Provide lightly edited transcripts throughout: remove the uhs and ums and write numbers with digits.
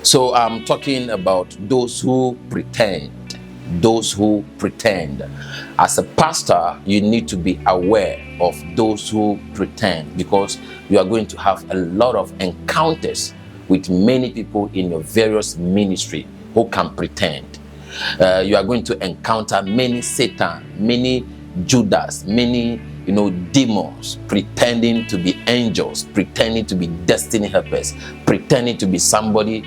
So I'm talking about those who pretend. Those who pretend. As a pastor, you need to be aware of those who pretend, because you are going to have a lot of encounters with many people in your various ministry who can pretend. You are going to encounter many Satan, many Judas, many demons pretending to be angels, pretending to be destiny helpers, pretending to be somebody,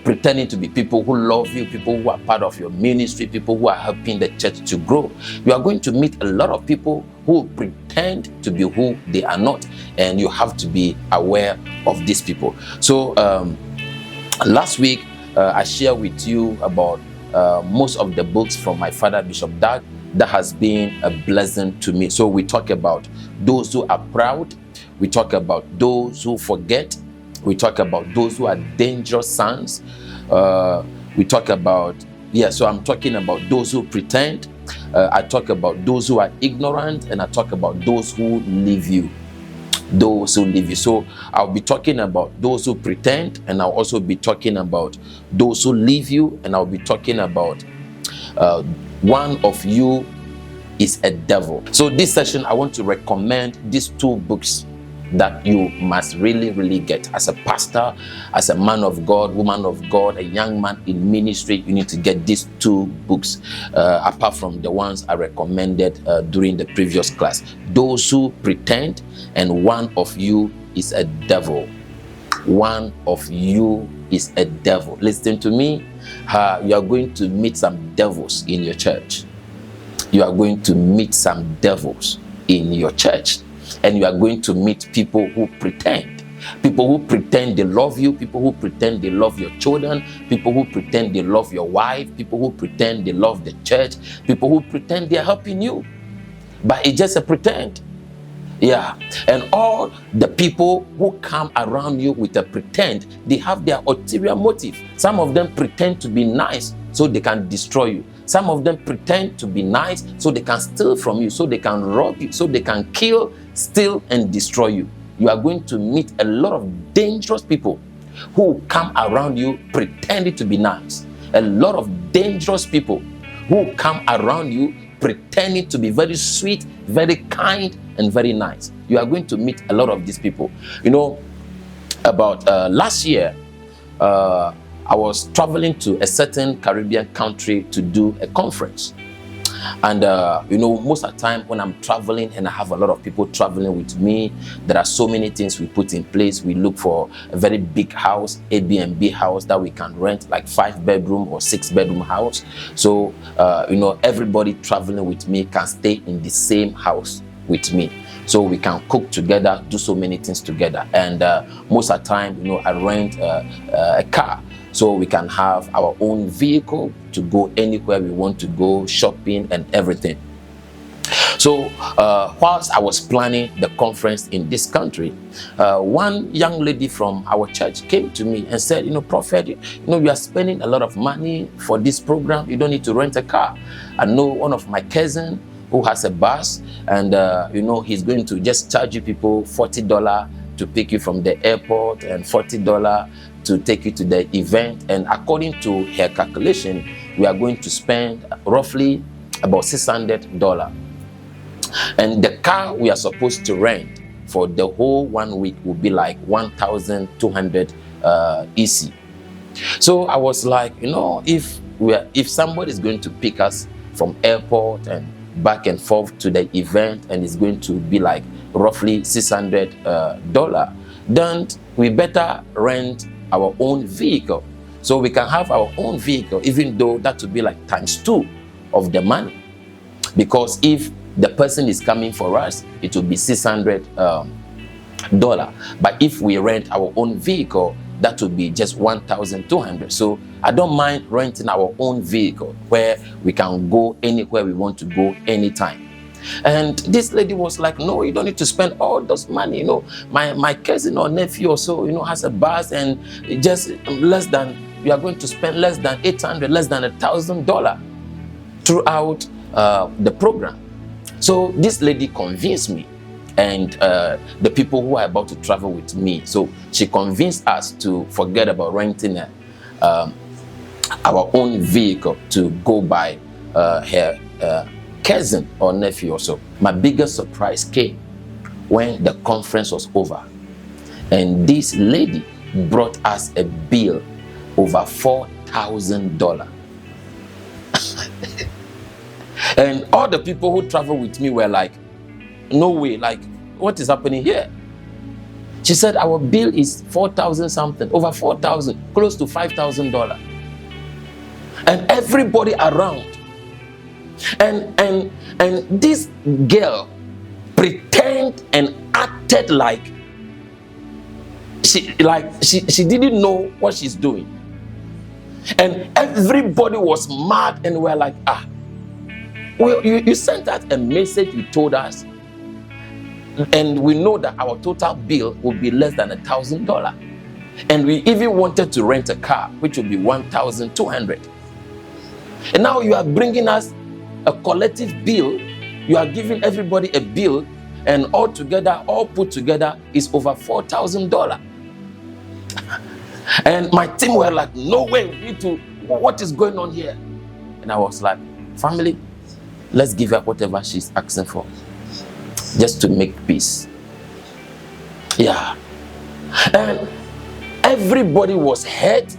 pretending to be people who love you, people who are part of your ministry, people who are helping the church to grow. You are going to meet a lot of people who pretend to be who they are not, and you have to be aware of these people. So last week I shared with you about most of the books from my father, Bishop Doug, that has been a blessing to me. So we talk about those who are proud, we talk about those who forget, we talk about those who are dangerous sons, we talk about, so I'm talking about those who pretend, I talk about those who are ignorant, and I talk about those who leave you. Those who leave you. So I'll be talking about those who pretend, and I'll also be talking about those who leave you, and I'll be talking about one of you is a devil. So this session, I want to recommend these two books that you must really get. As a pastor, as a man of God, woman of God, a young man in ministry, you need to get these two books, apart from the ones I recommended during the previous class. Those who pretend, and one of you is a devil. One of you is a devil. Listen to me. You are going to meet some devils in your church. You are going to meet some devils in your church. And you are going to meet people who pretend. People who pretend they love you, people who pretend they love your children, people who pretend they love your wife, people who pretend they love the church, people who pretend they are helping you. But it's just a pretend. Yeah. And all the people who come around you with a pretend, they have their ulterior motive. Some of them pretend to be nice so they can destroy you. Some of them pretend to be nice so they can steal from you, so they can rob you, so they can kill, steal, and destroy you. You are going to meet a lot of dangerous people who come around you pretending to be nice. A lot of dangerous people who come around you pretending to be very sweet, very kind, and very nice. You are going to meet a lot of these people. About last year, I was traveling to a certain Caribbean country to do a conference. And most of the time when I'm traveling and I have a lot of people traveling with me, there are so many things we put in place. We look for a very big house, Airbnb house that we can rent, like 5-bedroom or 6-bedroom house. So everybody traveling with me can stay in the same house with me. So we can cook together, do so many things together. And most of the time, I rent a car. So we can have our own vehicle to go anywhere we want to go, shopping and everything. So whilst I was planning the conference in this country, one young lady from our church came to me and said, Prophet, you are spending a lot of money for this program. You don't need to rent a car. I know one of my cousins who has a bus, and he's going to just charge you people $40 to pick you from the airport and $40 to take you to the event. And according to her calculation, we are going to spend roughly about $600. And the car we are supposed to rent for the whole 1 week will be like 1,200 EC. So I was like, if somebody is going to pick us from airport and back and forth to the event, and it's going to be like roughly $600, then we better rent our own vehicle. So we can have our own vehicle, even though that would be like ×2 of the money. Because if the person is coming for us, it will be $600. But if we rent our own vehicle, that would be just 1,200. So I don't mind renting our own vehicle where we can go anywhere we want to go anytime. And this lady was like, no, you don't need to spend all those money. My cousin or nephew or so, has a bus, and just we are going to spend less than $800, less than $1,000 throughout the program. So this lady convinced me, and the people who are about to travel with me. So she convinced us to forget about renting our own vehicle to go by her cousin or nephew or so. My biggest surprise came when the conference was over, and this lady brought us a bill over $4,000. And all the people who traveled with me were like, no way, like, what is happening here? She said our bill is 4,000 something, over 4,000, close to $5,000. And everybody around, and this girl pretended and acted like she didn't know what she's doing. And everybody was mad, and we're like, well, you sent out a message, you told us, and we know that our total bill will be less than $1,000. And we even wanted to rent a car, which would be $1,200. And now you are bringing us a collective bill. You are giving everybody a bill, and all put together, is over $4,000. And my team were like, no way, we need to, what is going on here? And I was like, family, let's give her whatever she's asking for, just to make peace. Yeah. And everybody was hurt.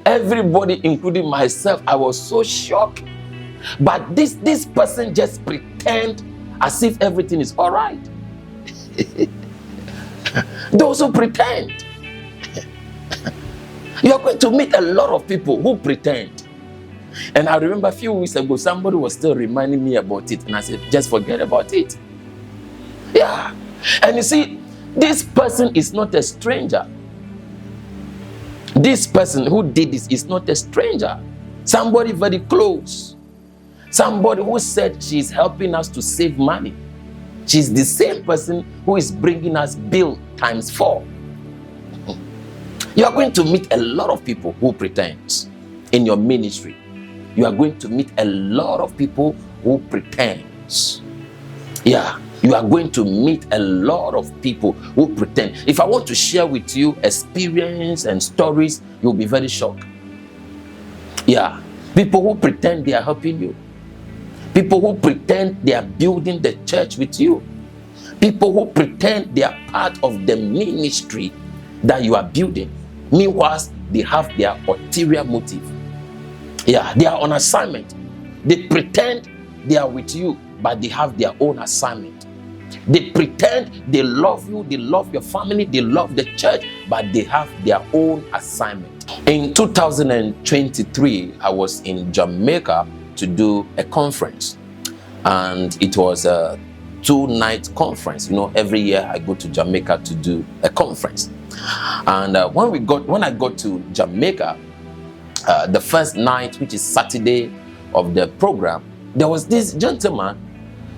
Everybody, including myself, I was so shocked. But this person just pretend as if everything is all right. Those who pretend. You're going to meet a lot of people who pretend. And I remember a few weeks ago, somebody was still reminding me about it. And I said, just forget about it. Yeah. And you see, this person is not a stranger. This person who did this is not a stranger. Somebody very close. Somebody who said she's helping us to save money. She's the same person who is bringing us bill times 4. You are going to meet a lot of people who pretend in your ministry. You are going to meet a lot of people who pretend. Yeah, you are going to meet a lot of people who pretend. If I want to share with you experience and stories, you'll be very shocked. Yeah, people who pretend they are helping you. People who pretend they are building the church with you. People who pretend they are part of the ministry that you are building. Meanwhile, they have their ulterior motive. Yeah, they are on assignment. They pretend they are with you, but they have their own assignment. They pretend they love you, they love your family, they love the church, but they have their own assignment. In 2023, I was in Jamaica to do a conference, and it was a 2-night conference. You know, every year I go to Jamaica to do a conference. And when I got to Jamaica, the first night, which is Saturday of the program, there was this gentleman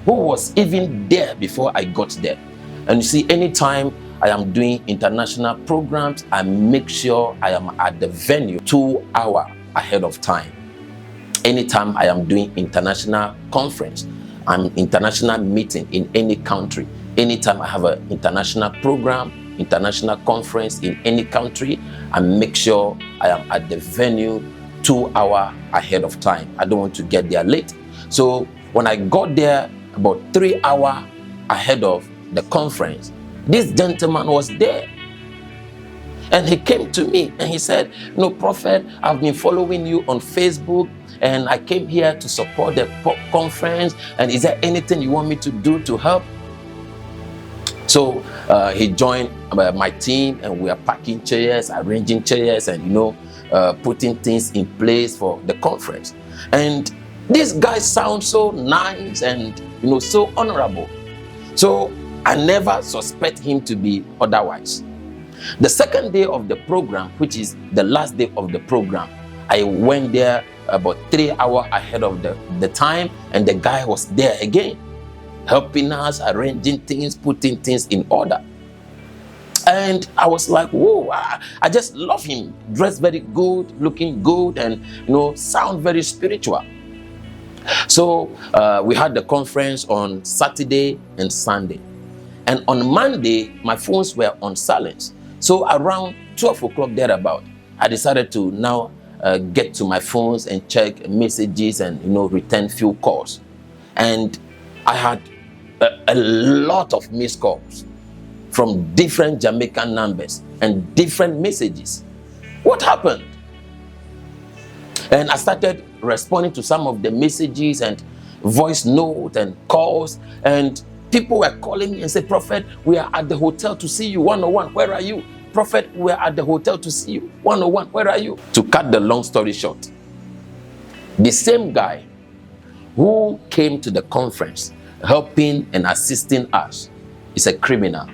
who was even there before I got there. And you see, anytime I am doing international programs, I make sure I am at the venue 2 hours ahead of time. Anytime I am doing international conference, I'm international meeting in any country. Anytime I have an international program, international conference in any country, I make sure I am at the venue 2 hours ahead of time. I don't want to get there late. So when I got there about 3 hours ahead of the conference, this gentleman was there. And he came to me and he said, "No, Prophet, I've been following you on Facebook, and I came here to support the conference. And is there anything you want me to do to help?" So he joined my team, and we are packing chairs, arranging chairs, and putting things in place for the conference. And this guy sounds so nice and so honorable. So I never suspect him to be otherwise. The second day of the program, which is the last day of the program, I went there about 3 hours ahead of the time, and the guy was there again, helping us, arranging things, putting things in order. And I was like, whoa, I just love him. Dressed very good, looking good, and sound very spiritual. So we had the conference on Saturday and Sunday. And on Monday, my phones were on silence. So around 12 o'clock thereabout, I decided to now get to my phones and check messages and return few calls. And I had a lot of missed calls from different Jamaican numbers and different messages. What happened? And I started responding to some of the messages and voice note and calls, and people were calling me and said, Prophet, we are at the hotel to see you, 101, where are you? Prophet, we are at the hotel to see you, 101, where are you? To cut the long story short, the same guy who came to the conference helping and assisting us is a criminal.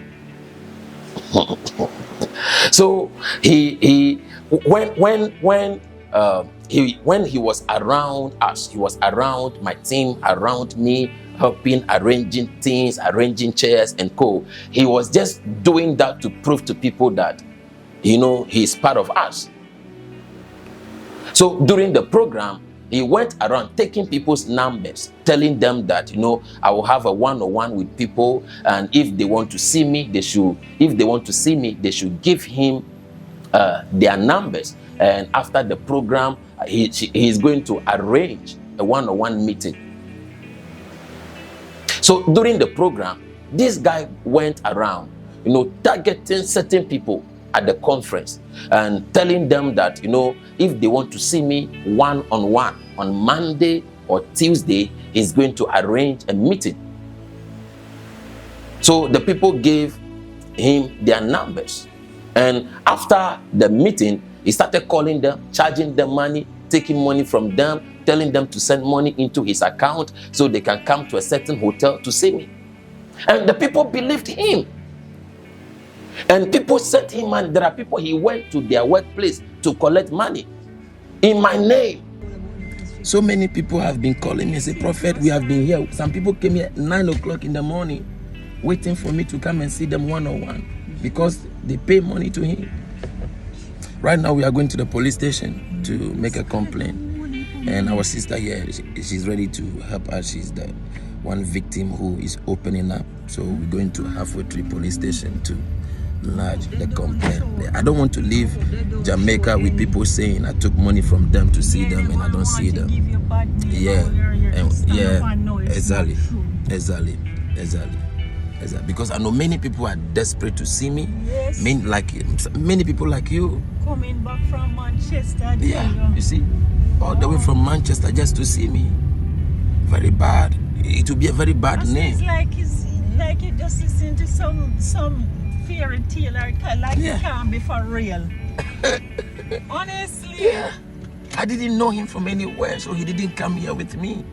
So when he was around us, he was around my team, around me, helping, arranging things, arranging chairs and co. He was just doing that to prove to people that, he's part of us. So during the program, he went around taking people's numbers, telling them that, I will have a one-on-one with people, and if they want to see me, they should give him their numbers. And after the program, he is going to arrange a one-on-one meeting. So during the program, this guy went around, targeting certain people at the conference and telling them that, if they want to see me one-on-one on Monday or Tuesday, he's going to arrange a meeting. So the people gave him their numbers. And after the meeting, he started calling them, charging them money, taking money from them, telling them to send money into his account so they can come to a certain hotel to see me. And the people believed him. And people sent him money. There are people he went to their workplace to collect money in my name. So many people have been calling me and say, Prophet, we have been here. Some people came here at 9 o'clock in the morning waiting for me to come and see them one-on-one because they pay money to him. Right now we are going to the police station to make a complaint. And our sister here, she's ready to help us. She's the one victim who is opening up. So we're going to Halfway Tree Police Station to lodge the complaint. I don't want to leave Jamaica with people saying I took money from them to see them and I don't see them. Yeah, exactly. Because I know many people are desperate to see me. Yes. Many people like you. Coming back from Manchester. Yeah, you see, all the way from Manchester just to see me. Very bad. It will be a very bad name. It's like you just listen to some fairy tale or like it can't be for real. Honestly. Yeah. I didn't know him from anywhere, so he didn't come here with me.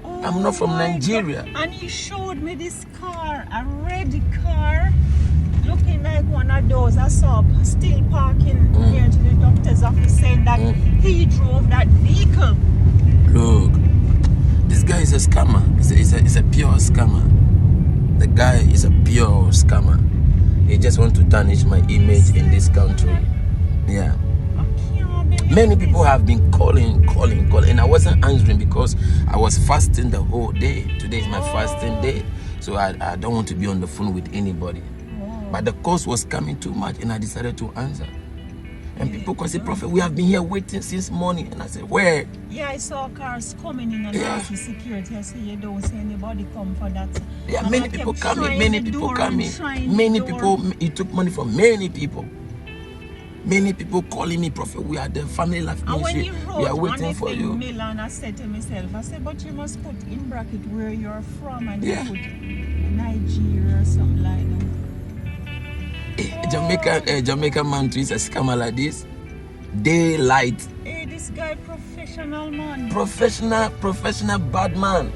I'm not from Nigeria. God. And he showed me this car, a red car, looking like one of those I saw still parking near to the doctor's office, saying that he drove that vehicle. Look, this guy is a scammer. He's a pure scammer. The guy is a pure scammer. He just wants to tarnish my image in this country. Yeah. Many people have been calling, and I wasn't answering because I was fasting the whole day. Today is my fasting day, so I don't want to be on the phone with anybody. But the calls was coming too much, and I decided to answer. And people could say, Prophet, we have been here waiting since morning. And I said, where? Yeah, I saw cars coming in and out with security. I said, you don't see anybody come for that. Yeah, and many people coming. Many people, he took money from many people. Many people calling me, Prophet, we are the family life ministry. We are waiting for you. Milan, I said to myself, but you must put in bracket where you're from and you put Nigeria or something like that. Jamaican man treats a scammer like this. Daylight. Hey, this guy professional man. Professional bad man.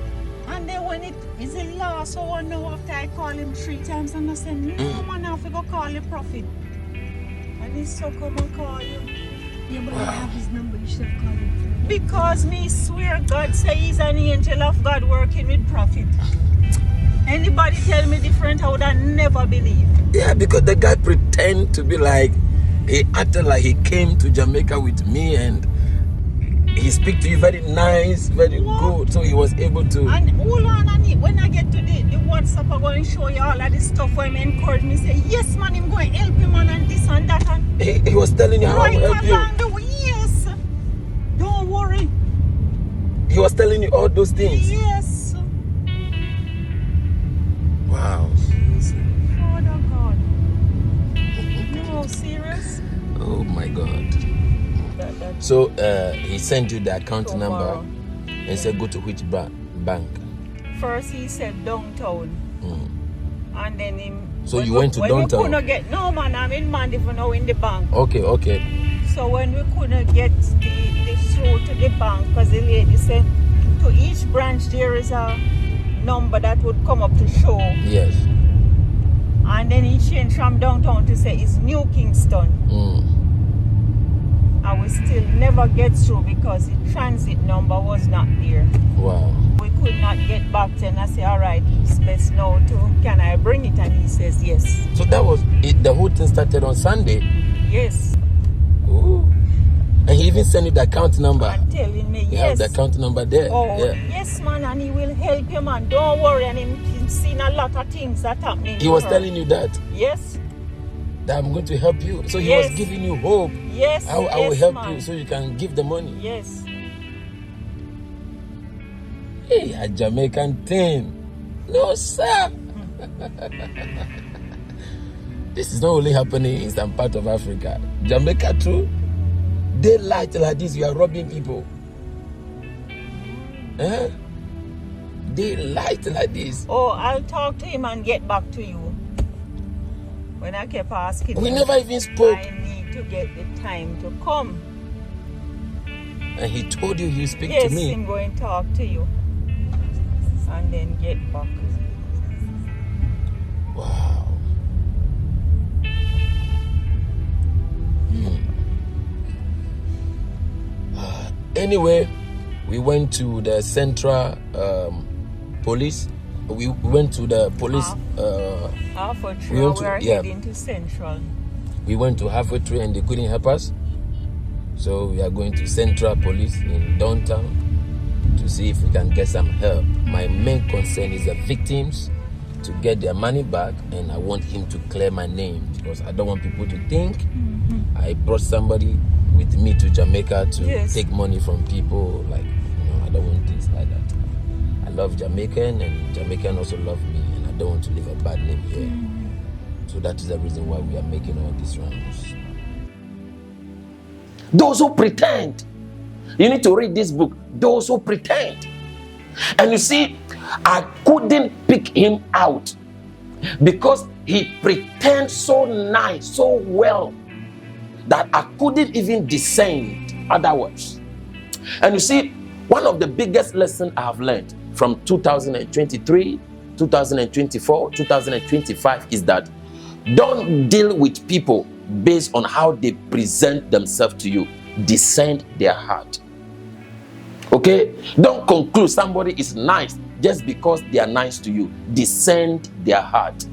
And then when it is the last 1 hour after I call him 3 times and I said, no man, I have to go call the Prophet. And he so come and call you. Yeah, but I have his number, you should have called him. Because me swear God say he's an angel of God working with Prophet. Anybody tell me different, I would have never believe. Yeah, because the guy pretend to be like, he acted like he came to Jamaica with me and he speak to you very nice, very good. So he was able to. And hold on, and when I get to the WhatsApp, I'm going to show you all of this stuff where he encourage me. Say, yes, man, I'm going to help him, man, and this and that. And He was telling you how right to help you. along the way, yes. Don't worry. He was telling you all those things. Yes. Wow. Father God. No, serious? Oh my God. That So he sent you the account tomorrow. number and said go to which bank. First he said downtown. And then him. So you went to downtown? We couldn't get, no man, I'm in Mandeville now in the bank. Okay. So when we couldn't get the through to the bank, because the lady said to each branch there is a number that would come up to show. Yes. And then he changed from downtown to say it's New Kingston. And we still never get through because the transit number was not there. Wow. We could not get back to him. I said, all right, it's best now can I bring it? And he says, yes. So that was it. The whole thing started on Sunday. Yes. Ooh. And he even sent you the account number. And telling me, You yes. have the account number there. Oh, Yeah. yes, man, and he will help you, man. Don't worry. And he's seen a lot of things that happening. He was telling you that Yes. I'm going to help you. So he Yes. was giving you hope. Yes. I will help man. you so you can give the money. Yes. Hey, a Jamaican thing. No, sir. This is not only happening in some part of Africa. Jamaica too. They lie like this. You are robbing people. Eh? They lie like this. Oh, I'll talk to him and get back to you. When I kept asking We him, never even spoke. I need to get the time to come. And he told you he'll speak Yes, to me. I'm going to talk to you. And then get back. Wow. Anyway, we went to the central police. We went to the police. Halfway We through, went to- we're yeah. heading to Central. We went to halfway through and they couldn't help us. So we are going to Central Police in downtown to see if we can get some help. My main concern is the victims to get their money back, and I want him to clear my name because I don't want people to think I brought somebody with me to Jamaica to Yes. take money from people. Like, I don't want things like that. I love Jamaican, and Jamaican also love me, and I don't want to leave a bad name here. So that is the reason why we are making all these rounds. Those who pretend. You need to read this book. Those who pretend. And you see, I couldn't pick him out because he pretends so nice, so well, that I couldn't even discern other words. And you see, one of the biggest lessons I have learned from 2023, 2024, 2025 is that don't deal with people based on how they present themselves to you. Discern their heart. Okay? Don't conclude somebody is nice just because they are nice to you. Discern their heart.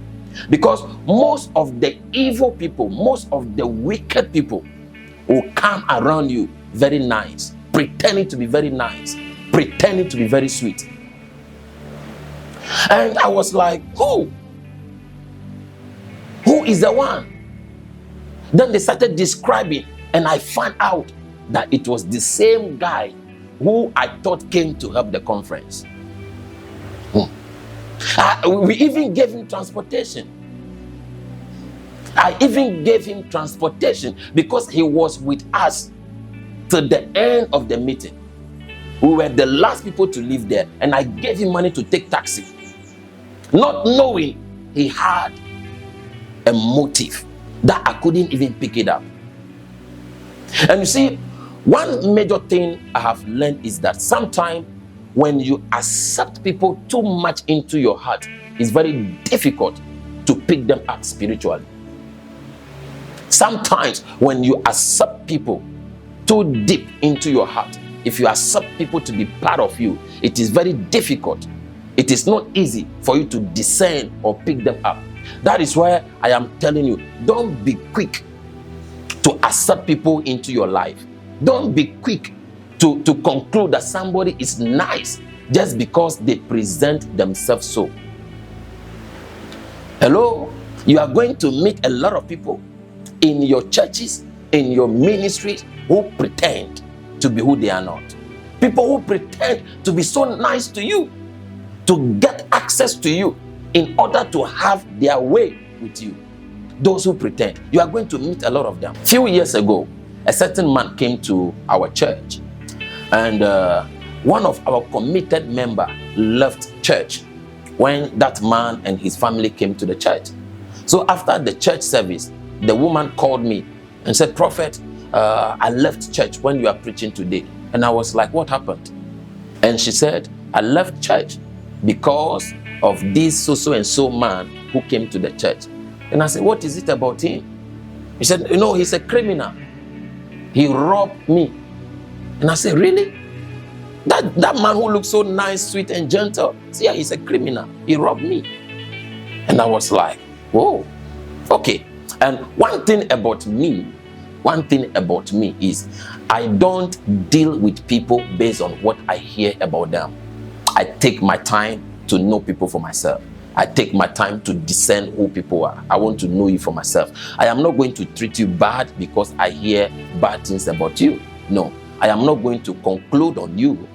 Because most of the evil people, most of the wicked people will come around you very nice, pretending to be very nice, pretending to be very sweet. And I was like, who? Who is the one? Then they started describing, and I found out that it was the same guy who I thought came to help the conference. We even gave him transportation. I even gave him transportation because he was with us till the end of the meeting. We were the last people to leave there, and I gave him money to take taxi, not knowing he had a motive that I couldn't even pick it up. And you see, one major thing I have learned is that sometimes when you accept people too much into your heart, it's very difficult to pick them up spiritually. Sometimes when you accept people too deep into your heart, if you accept people to be part of you, it is very difficult. It is not easy for you to discern or pick them up. That is why I am telling you, don't be quick to accept people into your life. Don't be quick to conclude that somebody is nice just because they present themselves so. Hello? You are going to meet a lot of people in your churches, in your ministries, who pretend to be who they are not. People who pretend to be so nice to you, to get access to you in order to have their way with you. Those who pretend. You are going to meet a lot of them. Few years ago, a certain man came to our church, and one of our committed member left church when that man and his family came to the church. So after the church service, the woman called me and said, "Prophet, I left church when you are preaching today." And I was like, "What happened?" And she said, "I left church because of this so and so man who came to the church." And I said, "What is it about him?" He said, "He's a criminal. He robbed me." And I said, "Really? That man who looks so nice, sweet, and gentle, see, yeah, he's a criminal. He robbed me." And I was like, whoa, okay. And one thing about me is I don't deal with people based on what I hear about them. I take my time to know people for myself. I take my time to discern who people are. I want to know you for myself. I am not going to treat you bad because I hear bad things about you. No, I am not going to conclude on you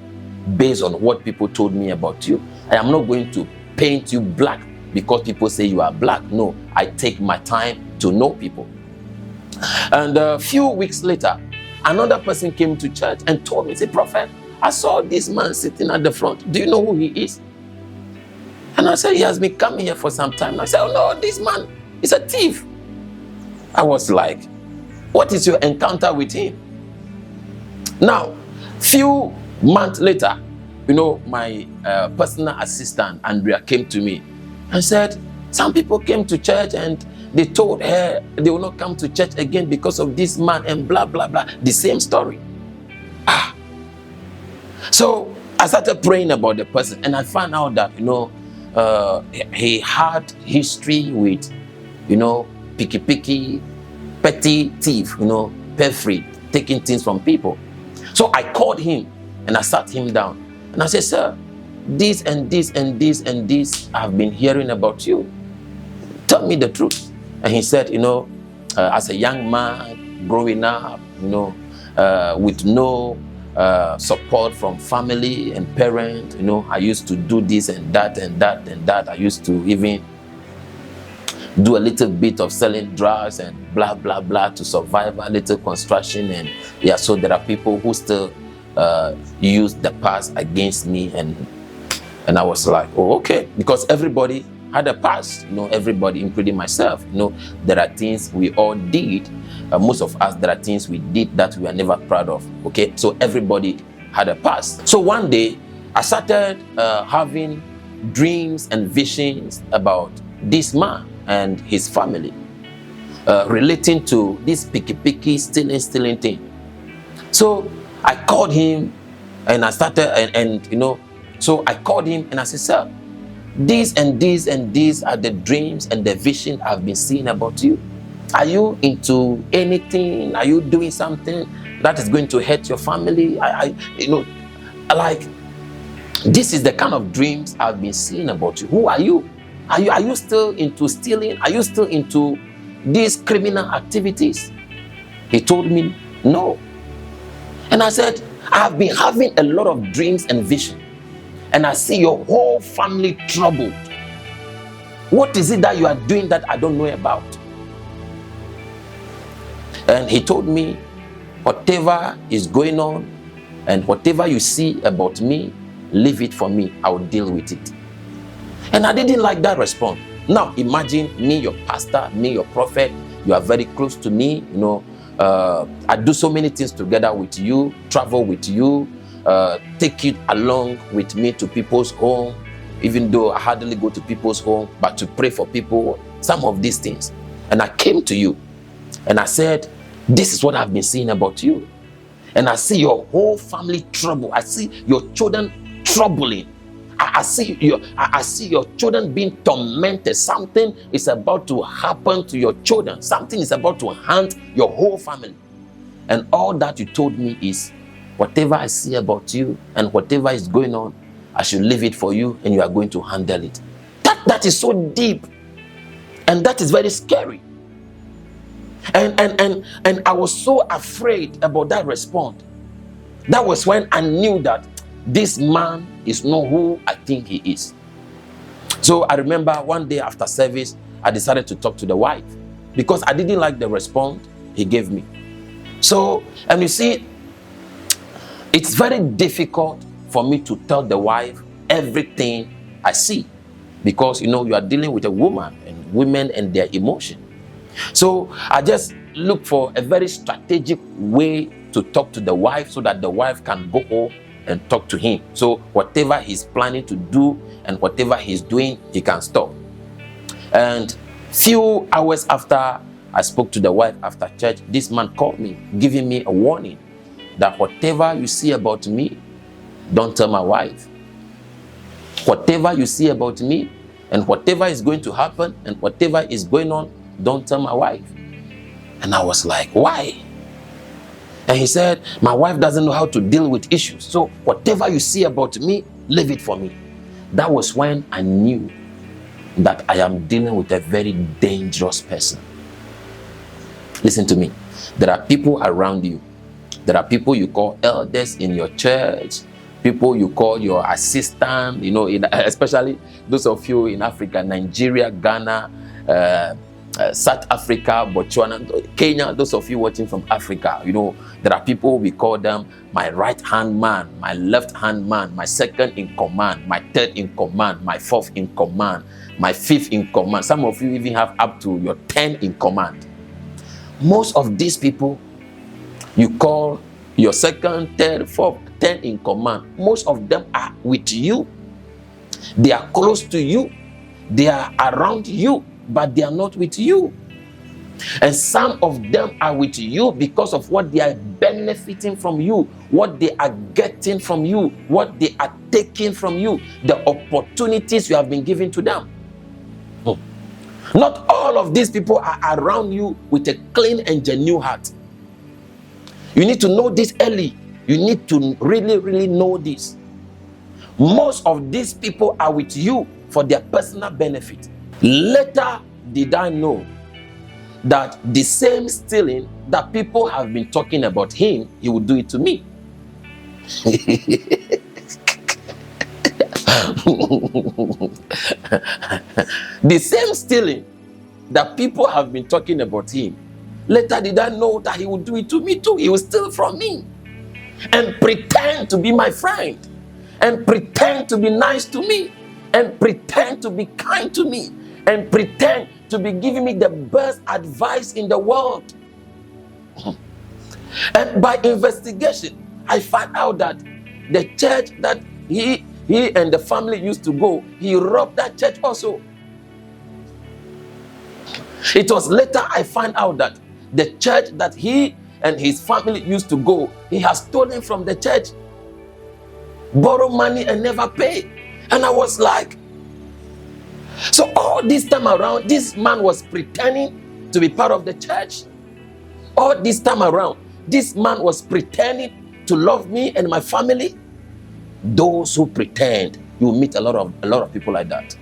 based on what people told me about you. I am not going to paint you black because people say you are black. No, I take my time to know people. And a few weeks later, another person came to church and told me, say, "Prophet, I saw this man sitting at the front. Do you know who he is?" And I said, "He has been coming here for some time." And I said, "Oh no, this man is a thief." I was like, "What is your encounter with him?" Now, few months later, my personal assistant, Andrea, came to me and said, "Some people came to church and they told her they will not come to church again because of this man," and blah, blah, blah. The same story. So I started praying about the person, and I found out that, he had history with, picky, petty thief, perfidy, taking things from people. So I called him and I sat him down and I said, "Sir, this and this and this and this I've been hearing about you. Tell me the truth." And he said, as a young man growing up, with no support from family and parents, I used to do this and that and that and that. I used to even do a little bit of selling drugs and blah, blah, blah to survive, a little construction. And yeah, so there are people who still use the past against me. And I was like, oh, okay, because everybody had a past, everybody, including myself. There are things we all did. Most of us, there are things we did that we are never proud of. Okay, so everybody had a past. So one day, I started having dreams and visions about this man and his family, relating to this picky, stealing thing. So I called him, and I started, so I called him and I said, "Sir, these and these and these are the dreams and the vision I've been seeing about you. Are you into anything? Are you doing something that is going to hurt your family? This is the kind of dreams I've been seeing about you. Who are you? Are you still into stealing? Are you still into these criminal activities?" He told me, "No." And I said, "I've been having a lot of dreams and vision, and I see your whole family troubled. What is it that you are doing that I don't know about?" And he told me, "Whatever is going on and whatever you see about me, leave it for me. I will deal with it." And I didn't like that response. Now imagine me, your pastor, me, your prophet. You are very close to me. I do so many things together with you, travel with you, take you along with me to people's home, even though I hardly go to people's home, but to pray for people, some of these things. And I came to you and I said, "This is what I've been seeing about you. And I see your whole family trouble. I see your children troubling. I see your children being tormented. Something is about to happen to your children. Something is about to haunt your whole family. And all that you told me is, Whatever I see about you and whatever is going on, I should leave it for you and you are going to handle it. That is so deep. And that is very scary. And I was so afraid about that response. That was when I knew that this man is not who I think he is. So I remember one day after service, I decided to talk to the wife because I didn't like the response he gave me. So, and you see, it's very difficult for me to tell the wife everything I see because, you know, you are dealing with a woman and women and their emotion. So I just look for a very strategic way to talk to the wife so that the wife can go home and talk to him. So whatever he's planning to do and whatever he's doing, he can stop. And few hours after I spoke to the wife after church, this man called me, giving me a warning that whatever you see about me, don't tell my wife. Whatever you see about me and whatever is going to happen and whatever is going on, don't tell my wife. And I was like, why? And he said, my wife doesn't know how to deal with issues. So whatever you see about me, leave it for me. That was when I knew that I am dealing with a very dangerous person. Listen to me. There are people around you. There are people you call elders in your church, people you call your assistant, you know, especially those of you in Africa, Nigeria, Ghana, South Africa, Botswana, Kenya, those of you watching from Africa, you know, there are people we call them my right-hand man, my left-hand man, my second in command, my third in command, my fourth in command, my fifth in command. Some of you even have up to your 10 in command. Most of these people you call your second, third, fourth, 10 in command. Most of them are with you. They are close to you. They are around you, but they are not with you. And some of them are with you because of what they are benefiting from you, what they are getting from you, what they are taking from you, the opportunities you have been giving to them. Not all of these people are around you with a clean and genuine heart. You need to know this early. You need to really, really know this. Most of these people are with you for their personal benefit. Later did I know that the same stealing that people have been talking about him, he would do it to me. The same stealing that people have been talking about him, later did I know that he would do it to me too. He would steal from me and pretend to be my friend and pretend to be nice to me and pretend to be kind to me and pretend to be giving me the best advice in the world. And by investigation, I found out that the church that he and the family used to go, he robbed that church also. It was later I found out that the church that he and his family used to go, he has stolen from the church, borrow money and never pay. And I was like, so all this time around, this man was pretending to be part of the church. All this time around, this man was pretending to love me and my family. Those who pretend, you will meet a lot of people like that.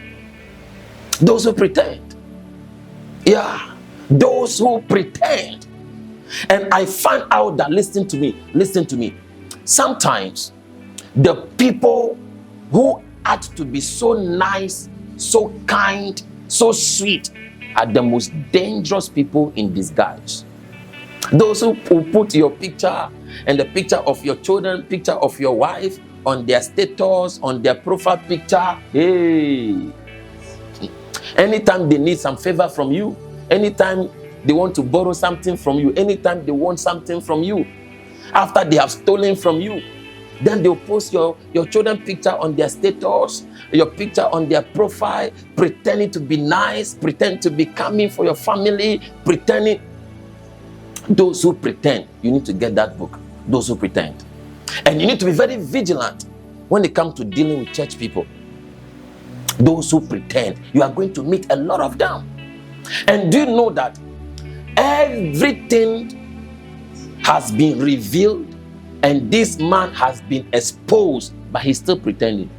Those who pretend. Yeah, those who pretend. And I found out that, listen to me. Sometimes the people who act to be so nice, so kind, so sweet are the most dangerous people in disguise. Those who put your picture and the picture of your children, picture of your wife on their status, on their profile picture. Hey, anytime they need some favor from you, anytime they want to borrow something from you, anytime they want something from you, after they have stolen from you, then they'll post your children picture on their status, your picture on their profile, pretending to be nice, pretend to be coming for your family, pretending. Those who pretend, you need to get that book. Those who pretend. And you need to be very vigilant when it comes to dealing with church people. Those who pretend, you are going to meet a lot of them. And do you know that everything has been revealed And this man has been exposed, but he's still pretending.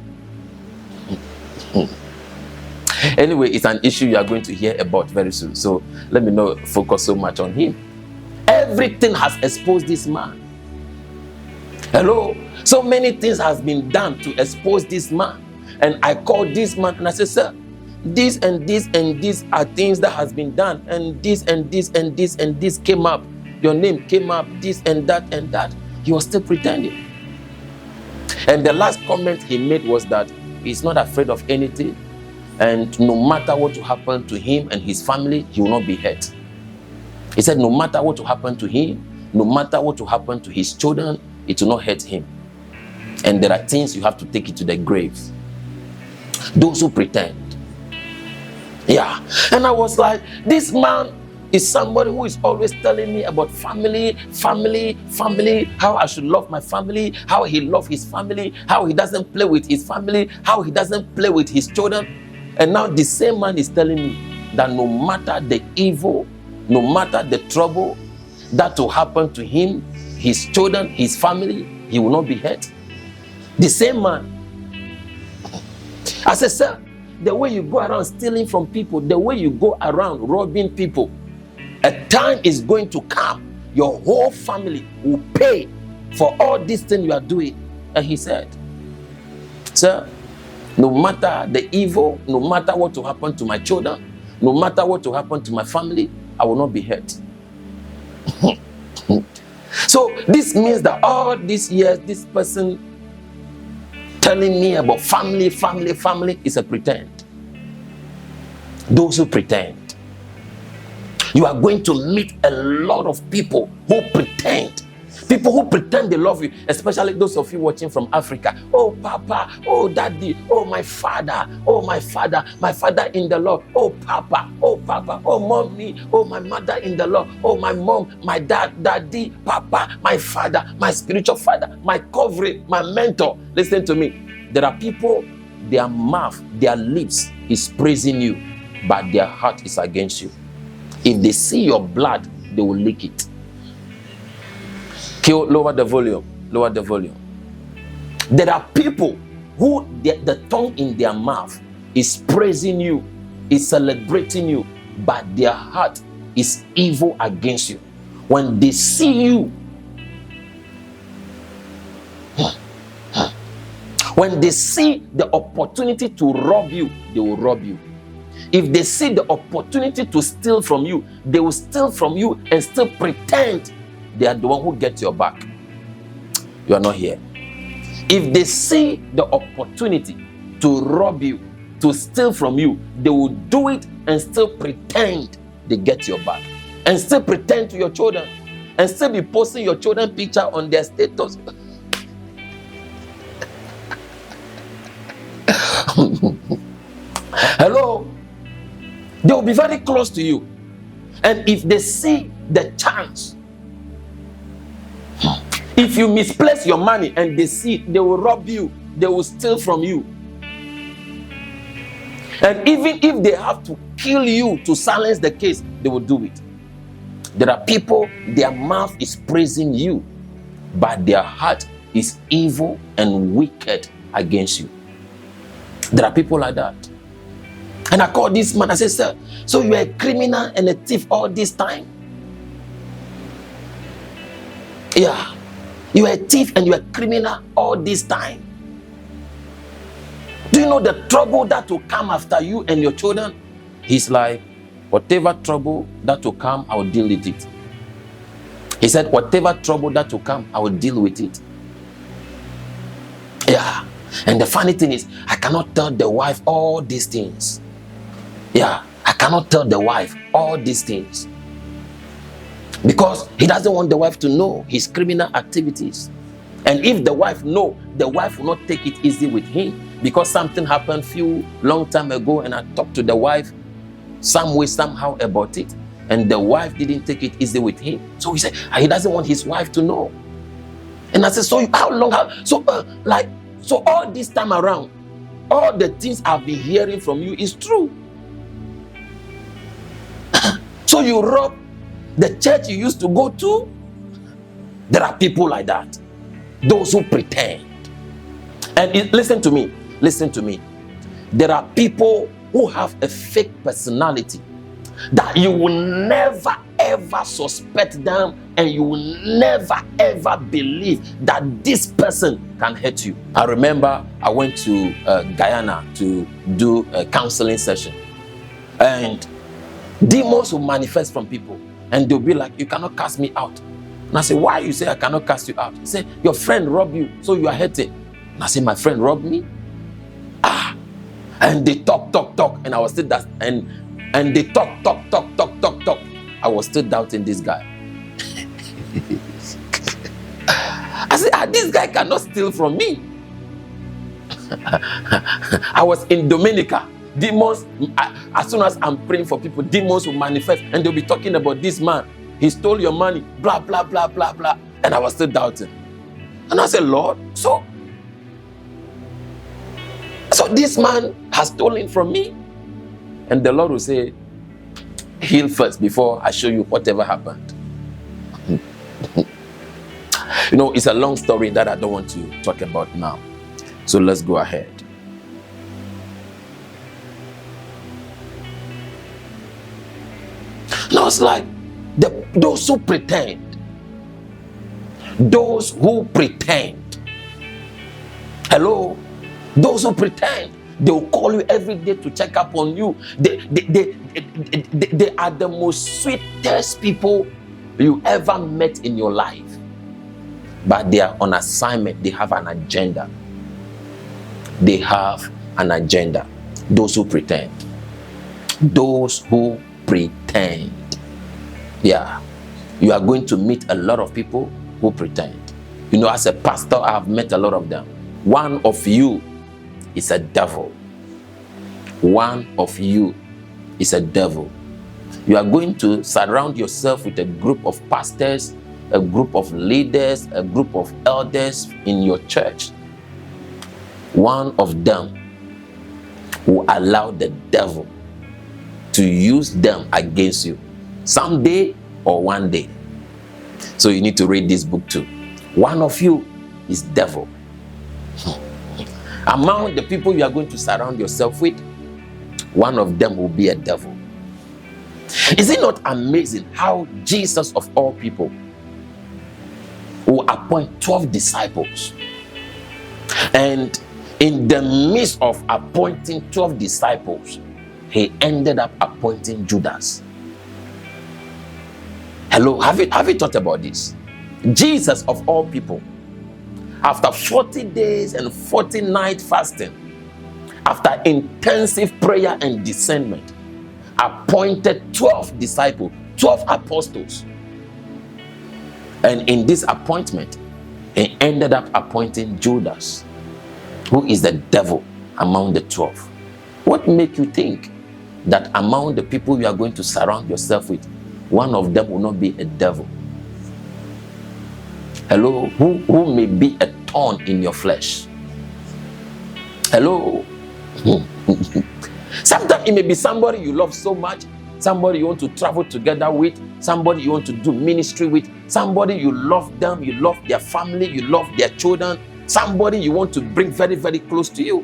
Anyway, it's an issue you are going to hear about very soon. So let me not focus so much on him. Everything has exposed this man. Hello? So many things has been done to expose this man. And I called this man and I said, sir, this and this and this are things that has been done. And this and this and this and this came up. Your name came up, this and that and that. He was still pretending. And the last comment he made was that he's not afraid of anything. And no matter what will happen to him and his family, he will not be hurt. He said no matter what will happen to him, no matter what will happen to his children, it will not hurt him. And there are things you have to take it to the grave. Those who pretend. Yeah. And I was like, this man is somebody who is always telling me about family, how I should love my family, how he loves his family, how he doesn't play with his family, how he doesn't play with his children. And now the same man is telling me that no matter the evil, no matter the trouble that will happen to him, his children, his family, he will not be hurt. The same man. I said, sir, the way you go around stealing from people, the way you go around robbing people, a time is going to come, your whole family will pay for all these things you are doing. And he said, sir, no matter the evil, no matter what will happen to my children, no matter what will happen to my family, I will not be hurt. So this means that all these years, this person telling me about family is a pretend. Those who pretend. You are going to meet a lot of people who pretend. People who pretend they love you, especially those of you watching from Africa. Oh, Papa, oh, Daddy, oh, my father in the Lord. Oh, Papa, oh, Mommy, oh, my mother in the Lord. Oh, my mom, my dad, Daddy, Papa, my father, my spiritual father, my covering, my mentor. Listen to me. There are people, their mouth, their lips is praising you, but their heart is against you. If they see your blood, they will lick it. Lower the volume. Lower the volume. There are people who the tongue in their mouth is praising you, is celebrating you, but their heart is evil against you. When they see you, when they see the opportunity to rob you, they will rob you. If they see the opportunity to steal from you, they will steal from you and still pretend they are the one who gets your back. You are not here. If they see the opportunity to rob you, to steal from you, they will do it and still pretend they get your back. And still pretend to your children. And still be posting your children's picture on their status. Hello? They will be very close to you. And if they see the chance, if you misplace your money and they see it, they will rob you, they will steal from you. And even if they have to kill you to silence the case, they will do it. There are people, their mouth is praising you, but their heart is evil and wicked against you. There are people like that. And I called this man, I said, sir, so you are a criminal and a thief all this time? Yeah. You are a thief and you are a criminal all this time. Do you know the trouble that will come after you and your children? He's like, whatever trouble that will come, I will deal with it. He said, whatever trouble that will come, I will deal with it. Yeah. And the funny thing is, I cannot tell the wife all these things. Yeah. I cannot tell the wife all these things. Because he doesn't want the wife to know his criminal activities. And if the wife know, the wife will not take it easy with him. Because something happened long time ago and I talked to the wife some way, somehow about it. And the wife didn't take it easy with him. So he said, he doesn't want his wife to know. And I said, so how long? So all this time around, all the things I've been hearing from you is true. So you rob the church you used to go to? There are people like that. Those who pretend. And listen to me. Listen to me. There are people who have a fake personality that you will never ever suspect them, and you will never ever believe that this person can hurt you. I remember I went to Guyana to do a counseling session, and demons will manifest from people, and they'll be like, "You cannot cast me out." And I say, "Why?" You say, "I cannot cast you out." He say, "Your friend robbed you, so you are hurting." And I say, "My friend robbed me?" And they talk, and I was still that, and they talk. I was still doubting this guy. I said, this guy cannot steal from me. I was in Dominica. Demons, as soon as I'm praying for people, demons will manifest, and they'll be talking about this man. He stole your money, blah, blah, blah, blah, blah. And I was still doubting. And I said, "Lord, so this man has stolen from me?" And the Lord will say, "Heal first before I show you whatever happened." You know, it's a long story that I don't want to talk about now. So let's go ahead. Now it's like those who pretend. Those who pretend. Hello? Those who pretend. They will call you every day to check up on you. They are the most sweetest people you ever met in your life. But they are on assignment. They have an agenda. They have an agenda. Those who pretend. Those who pretend. Yeah. You are going to meet a lot of people who pretend. You know, as a pastor, I have met a lot of them. One of you is a devil. One of you is a devil. You are going to surround yourself with a group of pastors, a group of leaders, a group of elders in your church. One of them will allow the devil to use them against you someday or one day. So you need to read this book too. One of you is devil. Among the people you are going to surround yourself with, one of them will be a devil. Is it not amazing how Jesus of all people will appoint 12 disciples, and in the midst of appointing 12 disciples, he ended up appointing Judas? Hello, have you thought about this? Jesus of all people, after 40 days and 40 nights fasting, after intensive prayer and discernment, appointed 12 disciples, 12 apostles. And in this appointment, he ended up appointing Judas, who is the devil among the 12. What makes you think that among the people you are going to surround yourself with, one of them will not be a devil? Hello, who may be a thorn in your flesh? Hello. Sometimes it may be somebody you love so much, somebody you want to travel together with, somebody you want to do ministry with, somebody you love them, you love their family, you love their children, somebody you want to bring very, very close to you.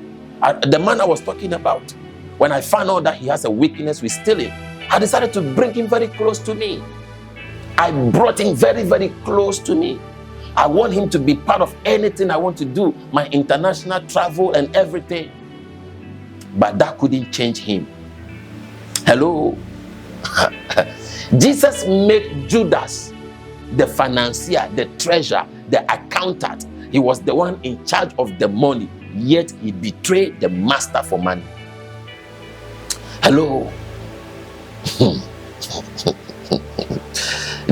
The man I was talking about, when I found out that he has a weakness with stealing, I decided to bring him very close to me. I brought him very, very close to me. I want him to be part of anything I want to do, my international travel and everything. But that couldn't change him. Hello? Jesus made Judas the financier, the treasurer, the accountant. He was the one in charge of the money, yet he betrayed the master for money. Hello?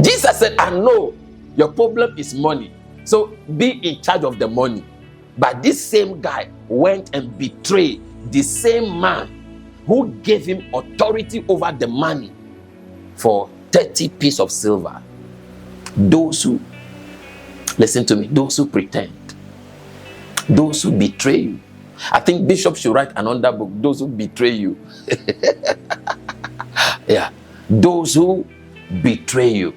Jesus said, "I know your problem is money, so be in charge of the money." But this same guy went and betrayed the same man who gave him authority over the money for 30 pieces of silver. Those who, listen to me, those who pretend, those who betray you. I think Bishop should write another book, those who betray you. Yeah, those who betray you,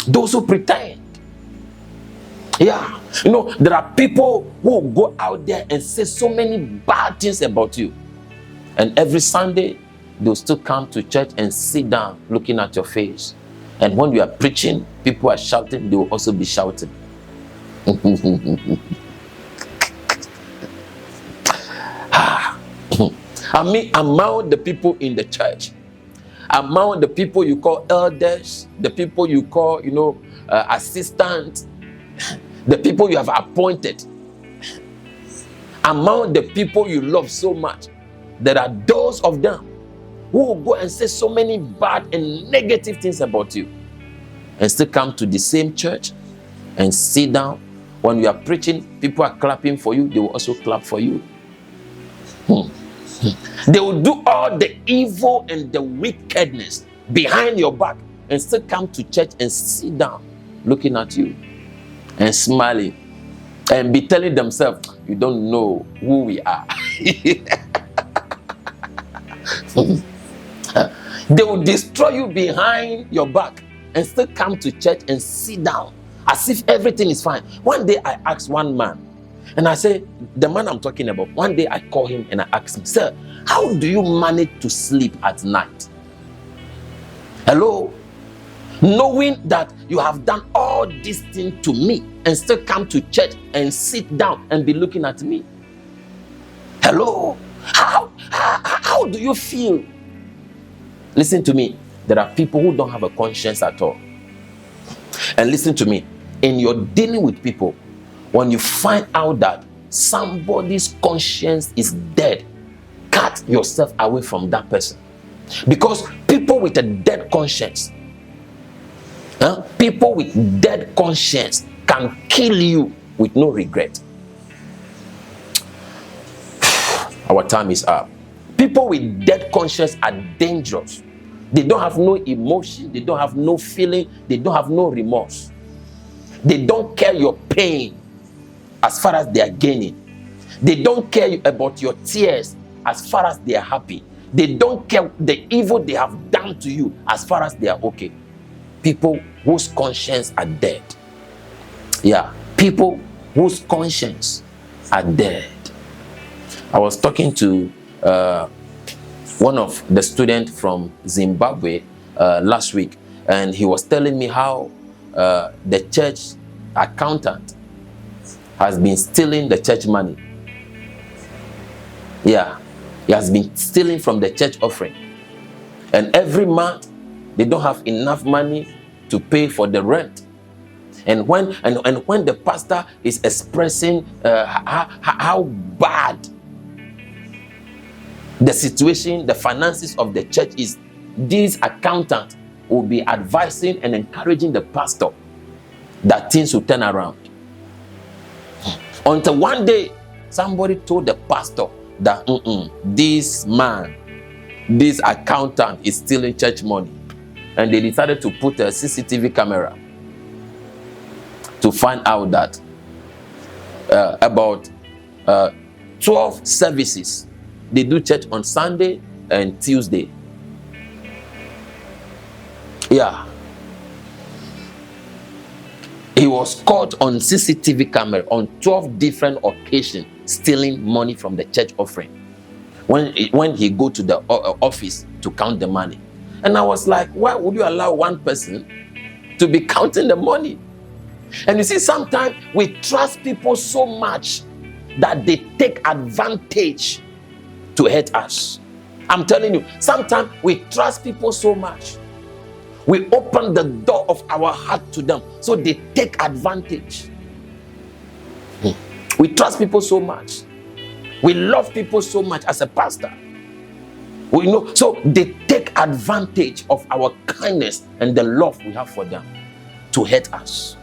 those who pretend. Yeah, there are people who go out there and say so many bad things about you, and every Sunday they'll still come to church and sit down looking at your face. And when you are preaching, people are shouting, they will also be shouting. I mean, among the people in the church, among the people you call elders, the people you call, assistants, the people you have appointed, among the people you love so much, there are those of them who will go and say so many bad and negative things about you, and still come to the same church and sit down. When you are preaching, people are clapping for you, they will also clap for you. They will do all the evil and the wickedness behind your back and still come to church and sit down looking at you and smiling and be telling themselves, you don't know who we are. They will destroy you behind your back and still come to church and sit down as if everything is fine. One day I asked one man, and I say, the man I'm talking about, one day I call him and I ask him, sir, how do you manage to sleep at night? Hello? Knowing that you have done all these things to me and still come to church and sit down and be looking at me. Hello? How do you feel? Listen to me. There are people who don't have a conscience at all. And listen to me. In your dealing with people, when you find out that somebody's conscience is dead, cut yourself away from that person. Because people with a dead conscience, people with dead conscience can kill you with no regret. Our time is up. People with dead conscience are dangerous. They don't have no emotion, they don't have no feeling, they don't have no remorse. They don't care your pain as far as they are gaining. They don't care about your tears as far as they are happy. They don't care the evil they have done to you as far as they are okay. People whose conscience are dead. Yeah, people whose conscience are dead. I was talking to one of the students from Zimbabwe last week, and he was telling me how the church accountant has been stealing the church money. Yeah, he has been stealing from the church offering, and every month they don't have enough money to pay for the rent. And when the pastor is expressing how bad the situation, the finances of the church is, this accountant will be advising and encouraging the pastor that things will turn around. Until one day, somebody told the pastor that this man, this accountant is stealing church money. And they decided to put a CCTV camera to find out that about 12 services, they do church on Sunday and Tuesday. Yeah. He was caught on CCTV camera on 12 different occasions stealing money from the church offering when he go to the office to count the money. And I was like, why would you allow one person to be counting the money? And you see, sometimes we trust people so much that they take advantage to hurt us. I'm telling you, sometimes we trust people so much. We open the door of our heart to them, so they take advantage. We trust people so much. We love people so much as a pastor. We know, so they take advantage of our kindness and the love we have for them to hurt us.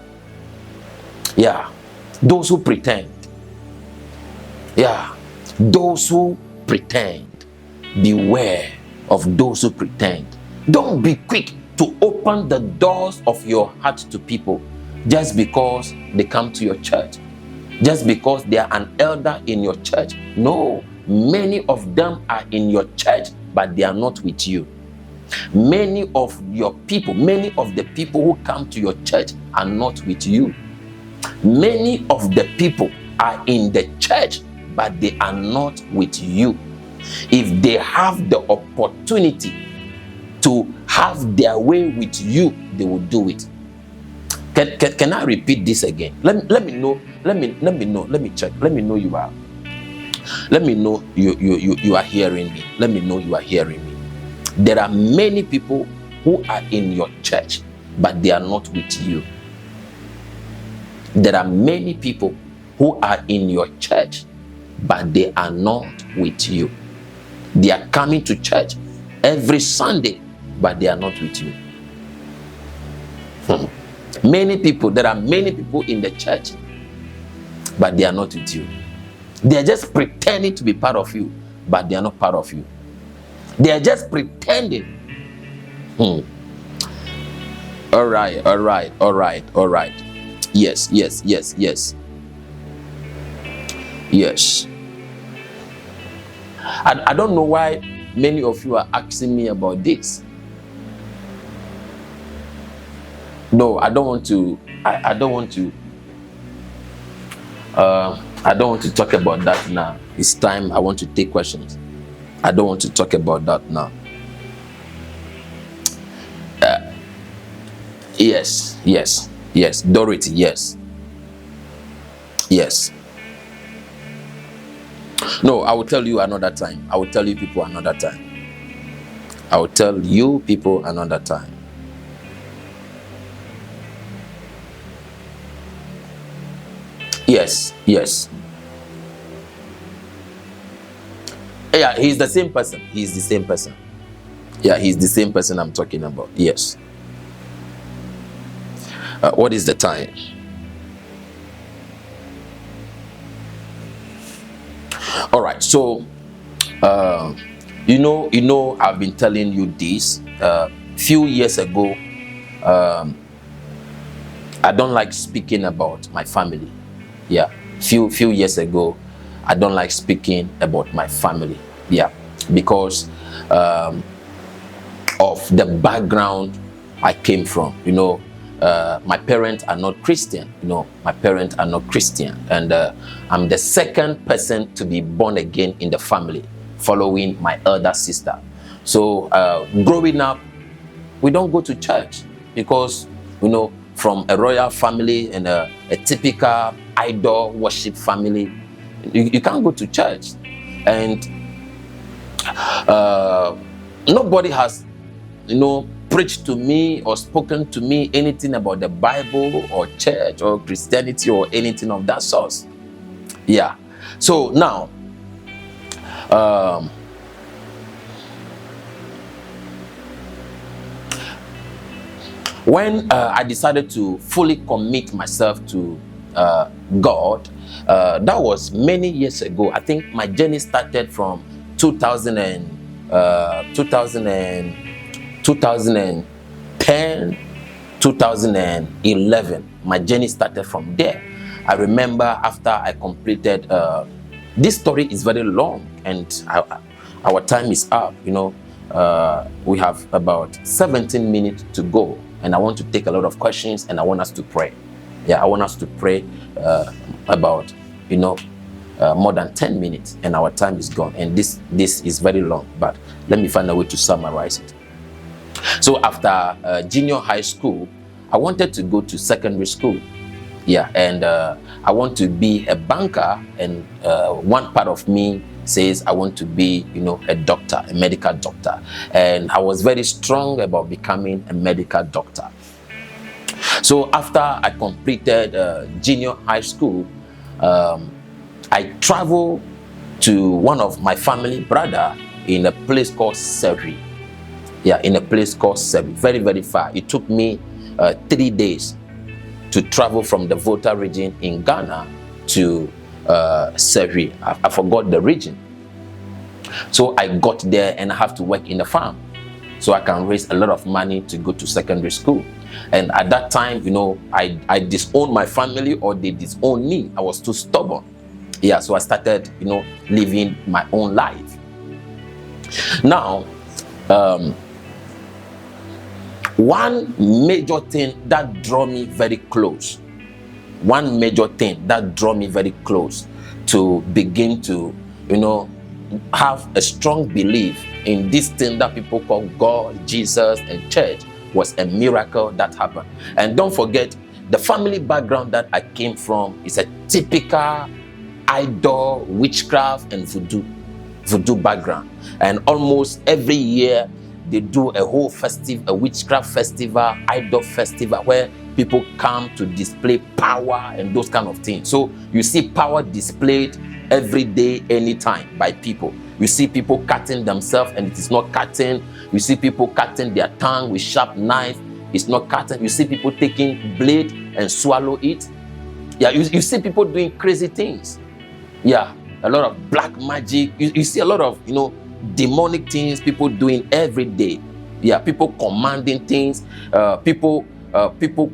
Yeah, those who pretend. Yeah, those who pretend. Beware of those who pretend. Don't be quick to open the doors of your heart to people just because they come to your church, just because they are an elder in your church. No, many of them are in your church, but they are not with you. Many of your people, many of the people who come to your church are not with you. Many of the people are in the church, but they are not with you. If they have the opportunity to have their way with you, they will do it. Can I repeat this again? Let me know. Let me know. Let me check. Let me know you are. Let me know you are hearing me. Let me know you are hearing me. There are many people who are in your church, but they are not with you. There are many people who are in your church, but they are not with you. They are coming to church every Sunday, but they are not with you. Many people, there are many people in the church, but they are not with you. They are just pretending to be part of you, but they are not part of you. They are just pretending. All right. Yes. I don't know why many of you are asking me about this. No, I don't want to. I don't want to. I don't want to talk about that now. It's time. I want to take questions. I don't want to talk about that now. Yes. Dorothy, yes. No, I will tell you another time. I will tell you people another time. Yes. Yeah, he's the same person. Yeah, he's the same person I'm talking about. Yes. What is the time? All right. So, you know, I've been telling you this. Few years ago, I don't like speaking about my family. Yeah, few years ago, I don't like speaking about my family. Yeah, because of the background I came from. My parents are not Christian. And I'm the second person to be born again in the family, following my elder sister. So growing up, we don't go to church because from a royal family and a typical idol worship family, you can't go to church, and nobody has preached to me or spoken to me anything about the Bible or church or Christianity or anything of that sort. Yeah. So now, when I decided to fully commit myself to God, that was many years ago. I think my journey started from 2010, 2011. My journey started from there. I remember after I completed, this story is very long and our time is up. We have about 17 minutes to go, and I want to take a lot of questions, and I want us to pray. Yeah, I want us to pray about more than 10 minutes, and our time is gone, and this is very long, but let me find a way to summarize it. So after junior high school, I wanted to go to secondary school. Yeah, and I want to be a banker, and one part of me says I want to be a doctor, a medical doctor, and I was very strong about becoming a medical doctor. So after I completed junior high school, I traveled to one of my family brother in a place called Surrey. Yeah, in a place called Surrey, very, very far. It took me 3 days to travel from the Volta region in Ghana to Surrey. I forgot the region. So I got there and I have to work in the farm, so I can raise a lot of money to go to secondary school. And at that time, I disowned my family, or they disowned me. I was too stubborn. Yeah, so I started, living my own life. Now, one major thing that drew me very close one major thing that drew me very close to begin to, have a strong belief in this thing that people call God, Jesus, and church was a miracle that happened. And don't forget, the family background that I came from is a typical idol, witchcraft, and voodoo background. And almost every year they do a whole festival, a witchcraft festival, idol festival, where people come to display power and those kind of things. So you see power displayed every day, anytime by people. You see people cutting themselves and it is not cutting. You see people cutting their tongue with sharp knife. It's not cutting. You see people taking blade and swallow it. Yeah, you see people doing crazy things. Yeah, a lot of black magic. You see a lot of, demonic things people doing every day. Yeah, people commanding things. People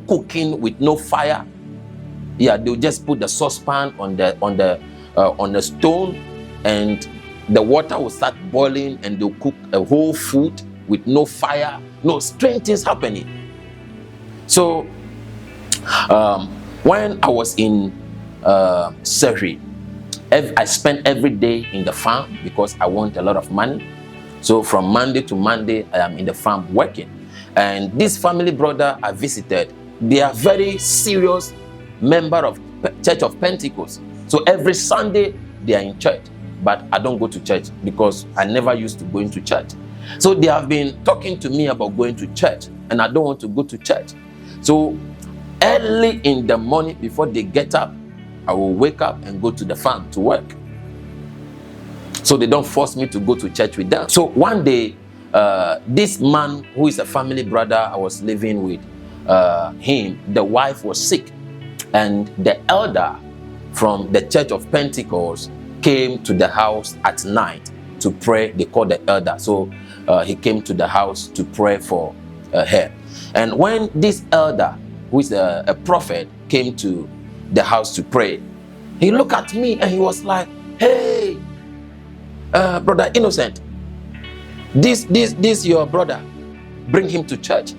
cooking with no fire. Yeah, they'll just put the saucepan on the stone, and the water will start boiling, and they'll cook a whole food with no fire. No, strange things happening. So when I was in Surrey, I spent every day in the farm because I want a lot of money. So from Monday to Monday, I am in the farm working. And this family brother I visited, they are very serious member of Church of Pentecost. So every Sunday they are in church, but I don't go to church because I never used to go into church. So they have been talking to me about going to church, and I don't want to go to church. So early in the morning, before they get up, I will wake up and go to the farm to work. So they don't force me to go to church with them. So one day, this man who is a family brother I was living with, the wife was sick, and the elder from the Church of Pentecost came to the house at night to pray. They called the elder. So he came to the house to pray for her. And when this elder, who is a prophet, came to the house to pray, he looked at me and he was like, "Hey, brother Innocent, this your brother, bring him to church."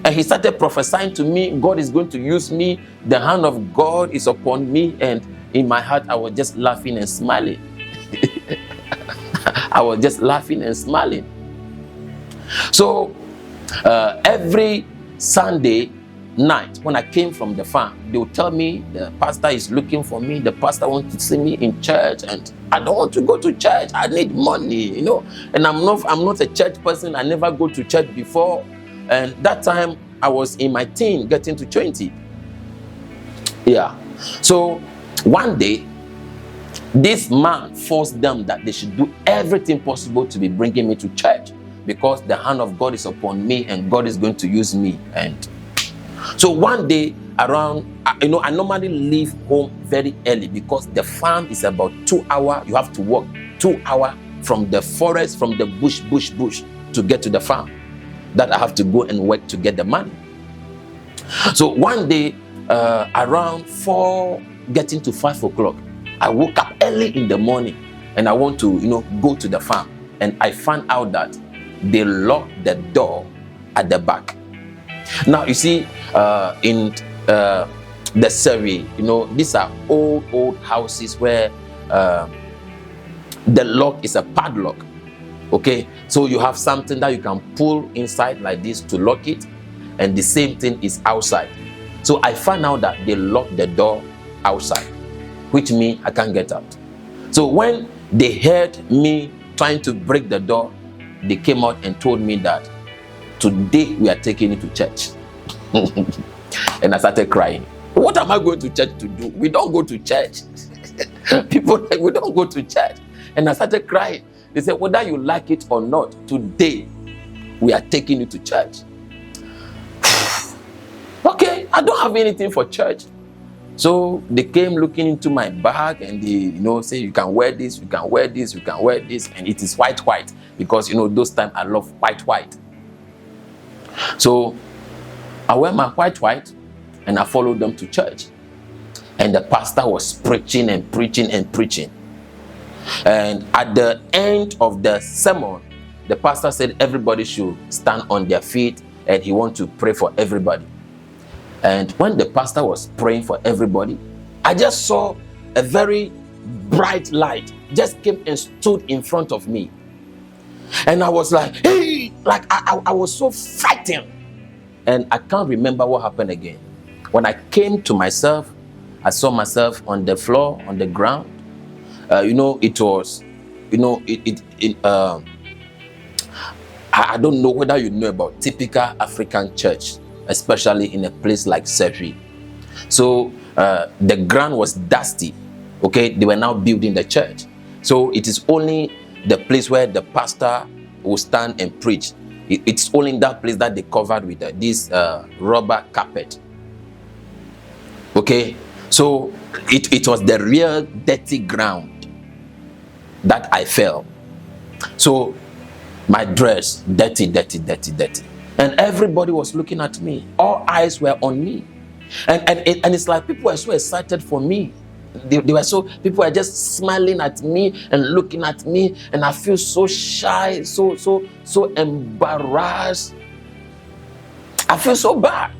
And he started prophesying to me, God is going to use me, the hand of God is upon me. And in my heart, I was just laughing and smiling. I was just laughing and smiling. So every Sunday night when I came from the farm, they would tell me the pastor is looking for me, the pastor wants to see me in church, and I don't want to go to church. I need money, and I'm not a church person. I never go to church before. And that time I was in my teen, getting to 20. Yeah. So one day, this man forced them that they should do everything possible to be bringing me to church, because the hand of God is upon me and God is going to use me. And so one day around, I normally leave home very early because the farm is about 2 hours. You have to walk 2 hours from the forest, from the bush to get to the farm that I have to go and work to get the money. So one day around 4, getting to 5 o'clock, I woke up early in the morning and I want to, go to the farm. And I found out that they locked the door at the back. Now, you see, in the Surrey, these are old houses where the lock is a padlock. Okay, so you have something that you can pull inside like this to lock it, and the same thing is outside. So I found out that they locked the door outside, which means I can't get out. So when they heard me trying to break the door, they came out and told me that today we are taking you to church. And I started crying. What am I going to church to do? We don't go to church. People, we don't go to church. And I started crying. They said, whether you like it or not, today we are taking you to church. Okay, I don't have anything for church. So they came looking into my bag and they, say, you can wear this, you can wear this, you can wear this. And it is white, because, those times I love white. So I wear my white and I followed them to church. And the pastor was preaching and preaching and preaching. And at the end of the sermon, the pastor said everybody should stand on their feet and he wants to pray for everybody. And when the pastor was praying for everybody, I just saw a very bright light just came and stood in front of me. And I was like, hey, like I was so frightened. And I can't remember what happened again. When I came to myself, I saw myself on the floor, on the ground. It was, I don't know whether you know about typical African church, especially in a place like Serri. So the ground was dusty. Okay, they were now building the church. So it is only the place where the pastor will stand and preach. It's only in that place that they covered with this rubber carpet. Okay, so it was the real dirty ground that I fell. So my dress, dirty. And everybody was looking at me. All eyes were on me. And it's like people were so excited for me. People were just smiling at me and looking at me. And I feel so shy, so embarrassed. I feel so bad.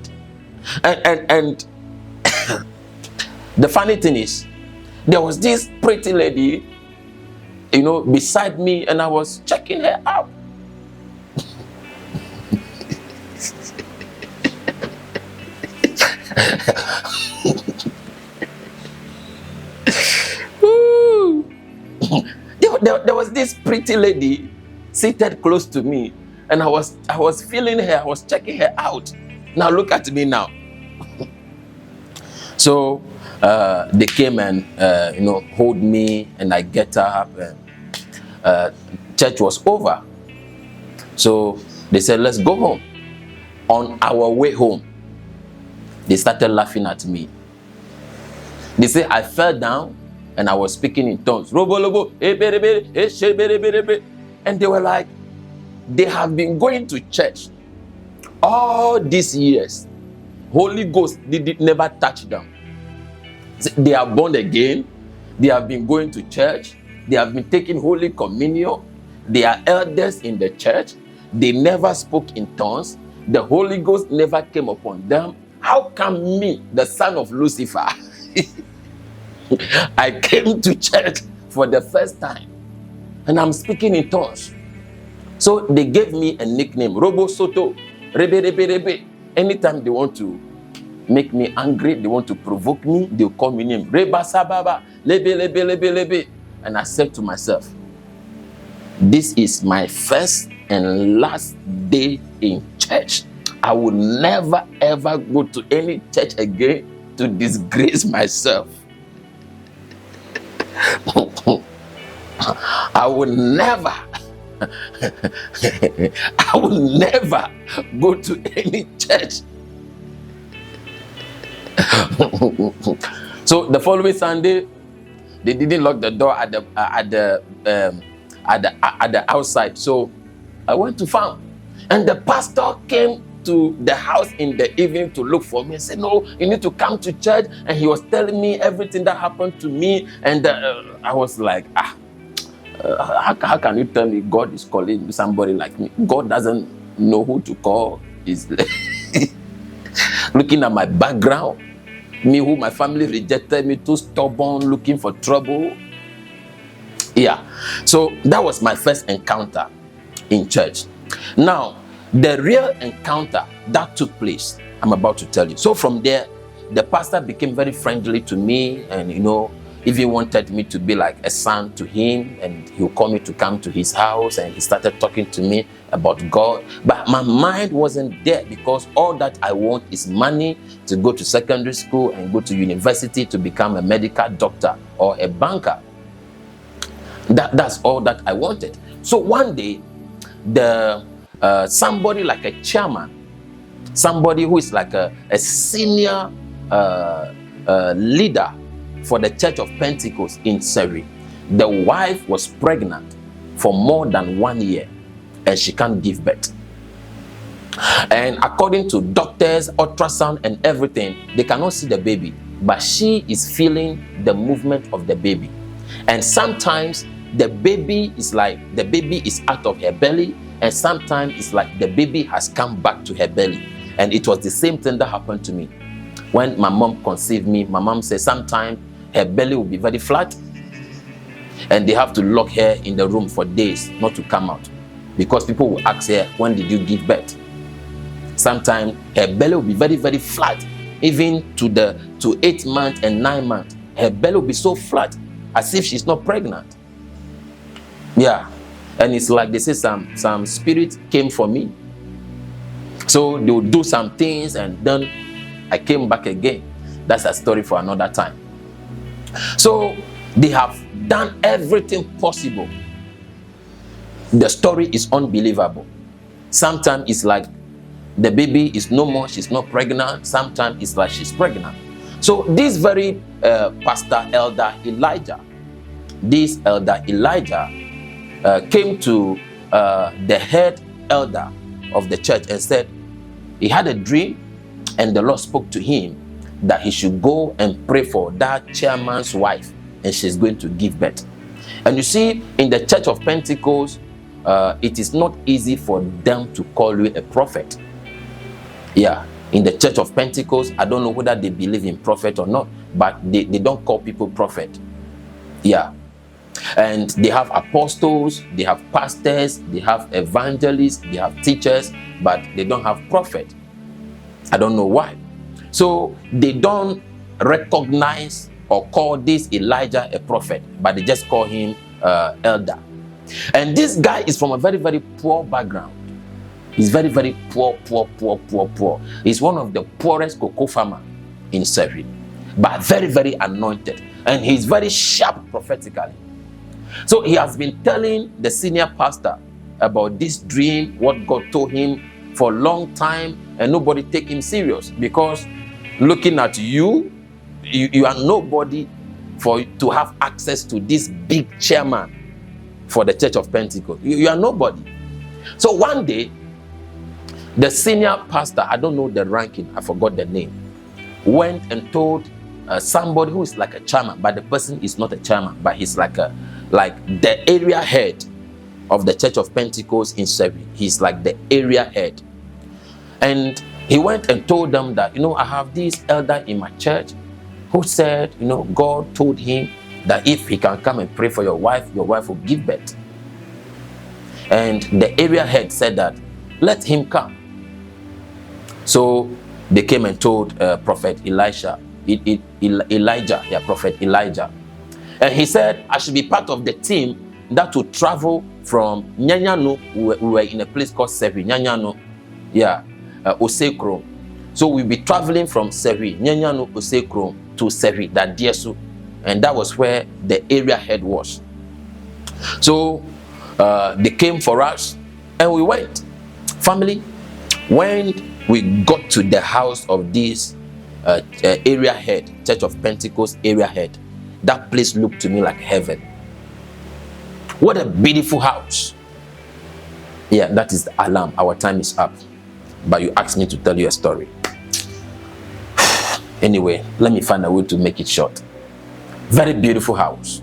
And the funny thing is, there was this pretty lady, beside me, and I was checking her out. There was this pretty lady seated close to me, and I was feeling her, I was checking her out. Now look at me now. So they came and hold me, and I get up, and church was over. So they said, let's go home. On our way home, they started laughing at me. They say I fell down and I was speaking in tongues. And they were like, they have been going to church all these years. Holy Ghost did never touch them. They are born again. They have been going to church. They have been taking Holy Communion. They are elders in the church. They never spoke in tongues. The Holy Ghost never came upon them. How come me, the son of Lucifer, I came to church for the first time and I'm speaking in tongues? So they gave me a nickname, Robo Soto, Rebe. Anytime they want to make me angry, they want to provoke me, they'll call me name, Reba Sababa, Lebe. And I said to myself, this is my first and last day in church. I will never ever go to any church again to disgrace myself. I will never go to any church. So the following Sunday, they didn't lock the door at the outside. So I went to farm, and the pastor came to the house in the evening to look for me and said, no, you need to come to church. And he was telling me everything that happened to me. And I was like, how can you tell me God is calling somebody like me? God doesn't know who to call. He's looking at my background, me who my family rejected me, too stubborn, looking for trouble. Yeah, so that was my first encounter in church. Now, the real encounter that took place, I'm about to tell you. So from there, the pastor became very friendly to me, and even wanted me to be like a son to him, and he'll call me to come to his house, and he started talking to me about God. But my mind wasn't there, because all that I want is money to go to secondary school and go to university to become a medical doctor or a banker. That's all that I wanted. So one day, somebody like a chairman, somebody who is like a senior leader for the Church of Pentecost in Serri, the wife was pregnant for more than 1 year and she can't give birth. And according to doctors, ultrasound and everything, they cannot see the baby, but she is feeling the movement of the baby. And sometimes the baby is out of her belly, and sometimes it's like the baby has come back to her belly. And it was the same thing that happened to me. When my mom conceived me, my mom said sometimes her belly will be very flat, and they have to lock her in the room for days not to come out, because people will ask her, when did you give birth? Sometimes her belly will be very, very flat, even to 8 months and 9 months. Her belly will be so flat as if she's not pregnant. Yeah. And it's like they say some spirit came for me. So they will do some things, and then I came back again. That's a story for another time. So they have done everything possible. The story is unbelievable. Sometimes it's like the baby is no more, she's not pregnant. Sometimes it's like she's pregnant. So this very pastor elder Elijah, came to the head elder of the church and said he had a dream, and the Lord spoke to him that he should go and pray for that chairman's wife, and she's going to give birth. And you see, in the church of Pentecost, it is not easy for them to call you a prophet. Yeah, in the church of Pentecost, I don't know whether they believe in prophet or not, but they don't call people prophet. Yeah. And they have apostles, they have pastors, they have evangelists, they have teachers, but they don't have prophet. I don't know why. So they don't recognize or call this Elijah a prophet, but they just call him elder. And this guy is from a very, very poor background. He's very, very poor. He's one of the poorest cocoa farmer in Surrey, but very, very anointed. And he's very sharp prophetically. So he has been telling the senior pastor about this dream, what God told him for a long time, and nobody take him serious, because looking at you are nobody to have access to this big chairman for the Church of Pentecost. You are nobody. So one day, the senior pastor, I don't know the ranking, I forgot the name, went and told somebody who is like a chairman, but the person is not a chairman, but he's like the area head of the Church of Pentecost in Surrey. He's like the area head. And he went and told them that, I have this elder in my church who said, God told him that if he can come and pray for your wife will give birth. And the area head said that, let him come. So they came and told Prophet Elijah. Prophet Elijah. And he said, I should be part of the team that will travel from Nyanyano. We were in a place called Sevi, Nyanyano, Osekro. So we'll be traveling from Sevi, Nyanyano, Osekro to Sevi, that Diesu. And that was where the area head was. So they came for us, and we went. Family, when we got to the house of this area head, Church of Pentecost area head, that place looked to me like heaven. What a beautiful house. Yeah, that is the alarm. Our time is up. But you asked me to tell you a story. Anyway, let me find a way to make it short. Very beautiful house.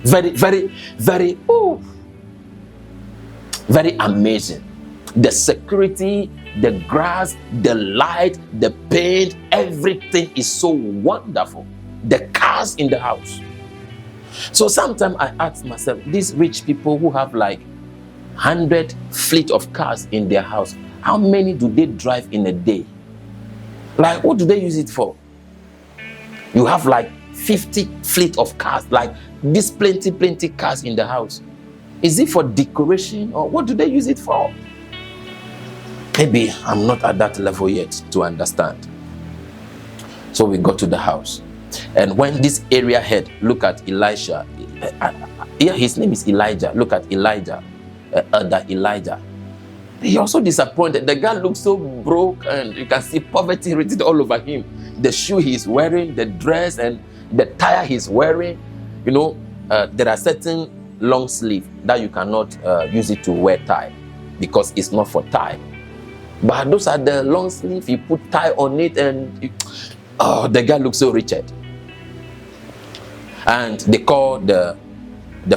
Very, very, very, very amazing. The security, the grass, the light, the paint, everything is so wonderful. The cars in the house. So sometimes I ask myself, these rich people who have like 100 fleet of cars in their house, how many do they drive in a day? Like, what do they use it for? You have like 50 fleet of cars, like this plenty cars in the house. Is it for decoration, or what do they use it for? Maybe I'm not at that level yet to understand. So we got to the house. And when this area head look at Elisha, his name is Elijah. Look at Elijah, Elder Elijah. He also disappointed. The guy looks so broke, and you can see poverty written all over him. The shoe he's wearing, the dress, and the tie he's wearing. There are certain long sleeve that you cannot use it to wear tie, because it's not for tie. But those are the long sleeve, you put tie on it, and the guy looks so wretched. And they called the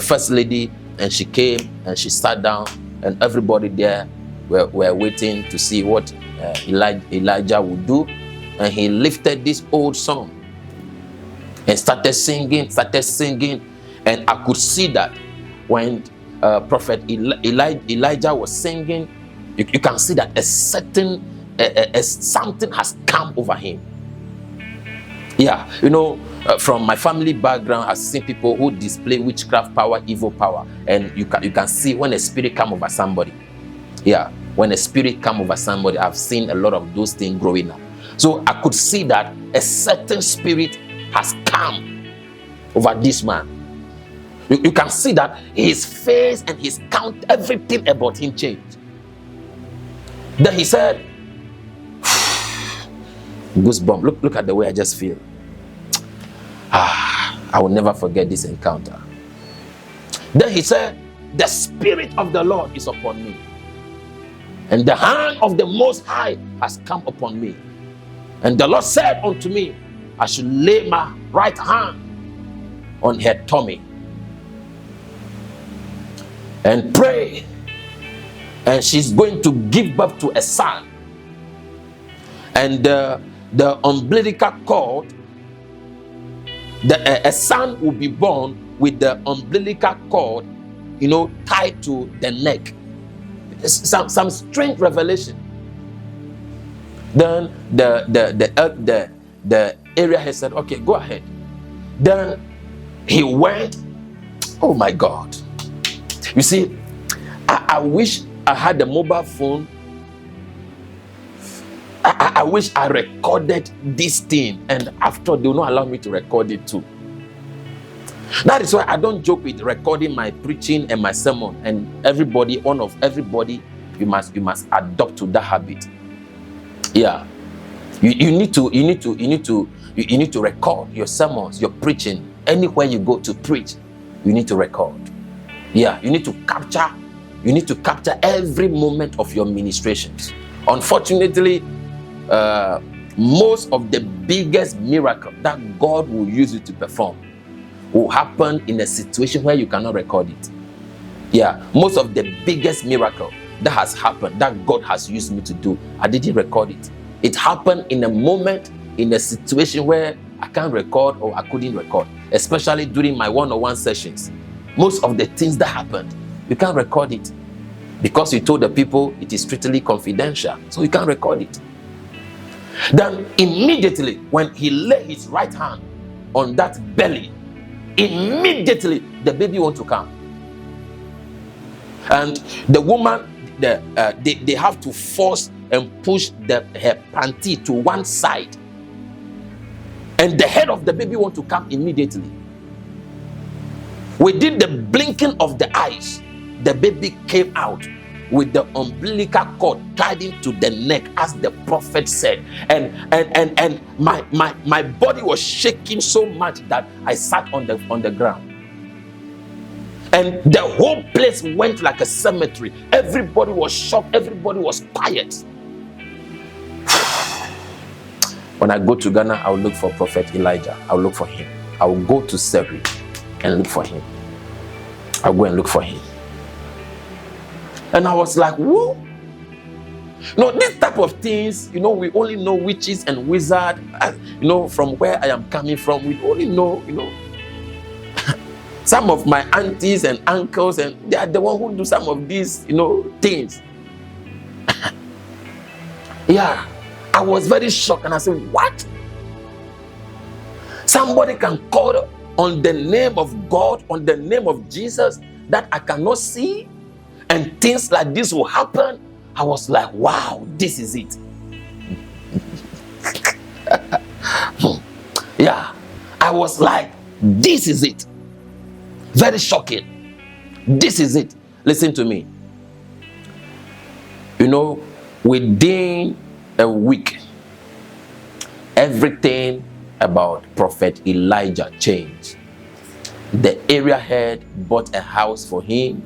first lady, and she came and she sat down, and everybody there were waiting to see what Elijah would do. and he lifted this old song and started singing, and I could see that when Prophet Elijah was singing, you can see that a certain something has come over him. Yeah, from my family background, I've seen people who display witchcraft power, evil power, and you can see when a spirit come over somebody. Yeah, when a spirit come over somebody, I've seen a lot of those things growing up. So I could see that a certain spirit has come over this man. You can see that his face and his count, everything about him changed. Then he said, goosebump, look at the way I just feel. I will never forget this encounter. Then he said, the Spirit of the Lord is upon me, and the hand of the Most High has come upon me. And the Lord said unto me, I should lay my right hand on her tummy and pray, and she's going to give birth to a son. And the umbilical cord, a son will be born with the umbilical cord, tied to the neck. Some strange revelation. Then the area head said, okay, go ahead. Then he went. Oh my God. You see, I wish I had a mobile phone. I wish I recorded this thing, and after they will not allow me to record it too. That is why I don't joke with recording my preaching and my sermon. And everybody, you must adopt to that habit. Yeah, you need to record your sermons, your preaching. Anywhere you go to preach, you need to record. Yeah, you need to capture every moment of your ministrations. Unfortunately, most of the biggest miracle that God will use you to perform will happen in a situation where you cannot record it. Yeah, most of the biggest miracle that has happened, that God has used me to do, I didn't record it. It happened in a moment, in a situation where I can't record or I couldn't record, especially during my one-on-one sessions. Most of the things that happened, you can't record it because you told the people it is strictly confidential, so you can't record it. Then immediately when he laid his right hand on that belly, immediately the baby want to come. And the woman, they have to force and push her panty to one side, and the head of the baby want to come immediately. Within the blinking of the eyes, the baby came out with the umbilical cord tied into the neck, as the prophet said, and my body was shaking so much that I sat on the ground, and the whole place went like a cemetery. Everybody was shocked, everybody was quiet. When I go to Ghana, I will look for Prophet Elijah. I will look for him. I will go to Seri and look for him. I'll go and look for him. And I was like, whoa. This type of things, we only know witches and wizards. From where I am coming from, we only know, some of my aunties and uncles, and they are the one who do some of these, things. Yeah, I was very shocked, and I said, what? Somebody can call on the name of God, on the name of Jesus, that I cannot see, and things like this will happen. I was like, wow, this is it. Yeah, I was like, this is it. Very shocking. This is it. Listen to me. Within a week, everything about Prophet Elijah changed. The area head bought a house for him,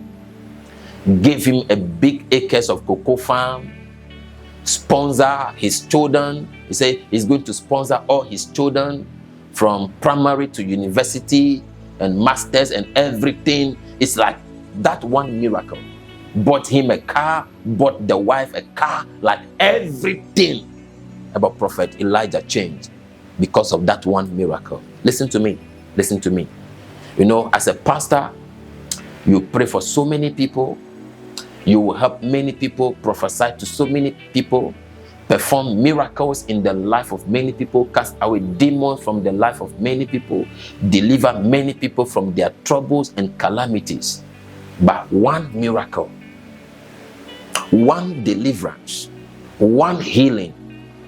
gave him a big acres of cocoa farm, sponsor his children. He said he's going to sponsor all his children from primary to university and masters and everything. It's like that one miracle. Bought him a car, bought the wife a car, like everything. about Prophet Elijah changed because of that one miracle. Listen to me. Listen to me. You know, as a pastor, you pray for so many people. You will help many people, prophesy to so many people, perform miracles in the life of many people, cast away demons from the life of many people, deliver many people from their troubles and calamities. But one miracle, one deliverance, one healing,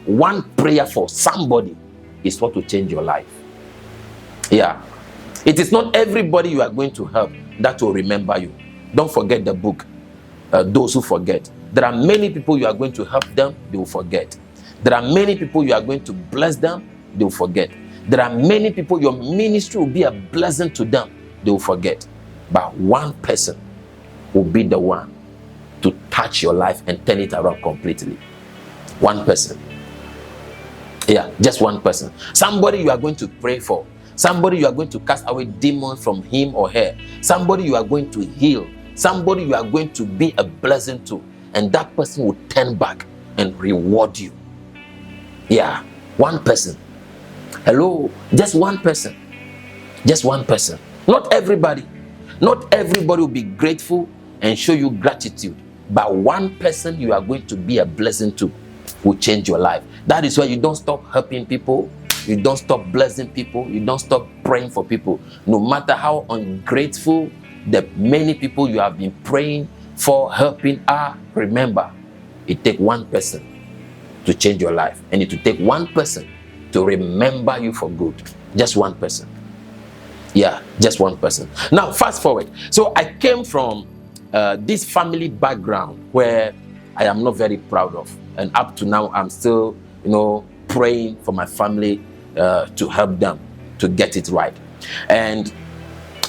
one prayer for somebody is what will change your life. Yeah. It is not everybody you are going to help that will remember you. Don't forget the book, Those Who Forget. There are many people you are going to help them, they will forget. There are many people you are going to bless them, they will forget. There are many people, your ministry will be a blessing to them, they will forget. But one person will be the one to touch your life and turn it around completely. One person. Yeah, just one person. Somebody you are going to pray for. Somebody you are going to cast away demons from him or her. Somebody you are going to heal. Somebody you are going to be a blessing to. And that person will turn back and reward you. Yeah, one person. Hello, just one person. Just one person. Not everybody. Not everybody will be grateful and show you gratitude. But one person you are going to be a blessing to will change your life. That is why you don't stop helping people. You don't stop blessing people. You don't stop praying for people. No matter how ungrateful the many people you have been praying for, helping are, remember, it takes one person to change your life. And it will take one person to remember you for good. Just one person. Yeah, just one person. Now, fast forward. So I came from this family background where I am not very proud of. And up to now, I'm still, praying for my family to help them to get it right. And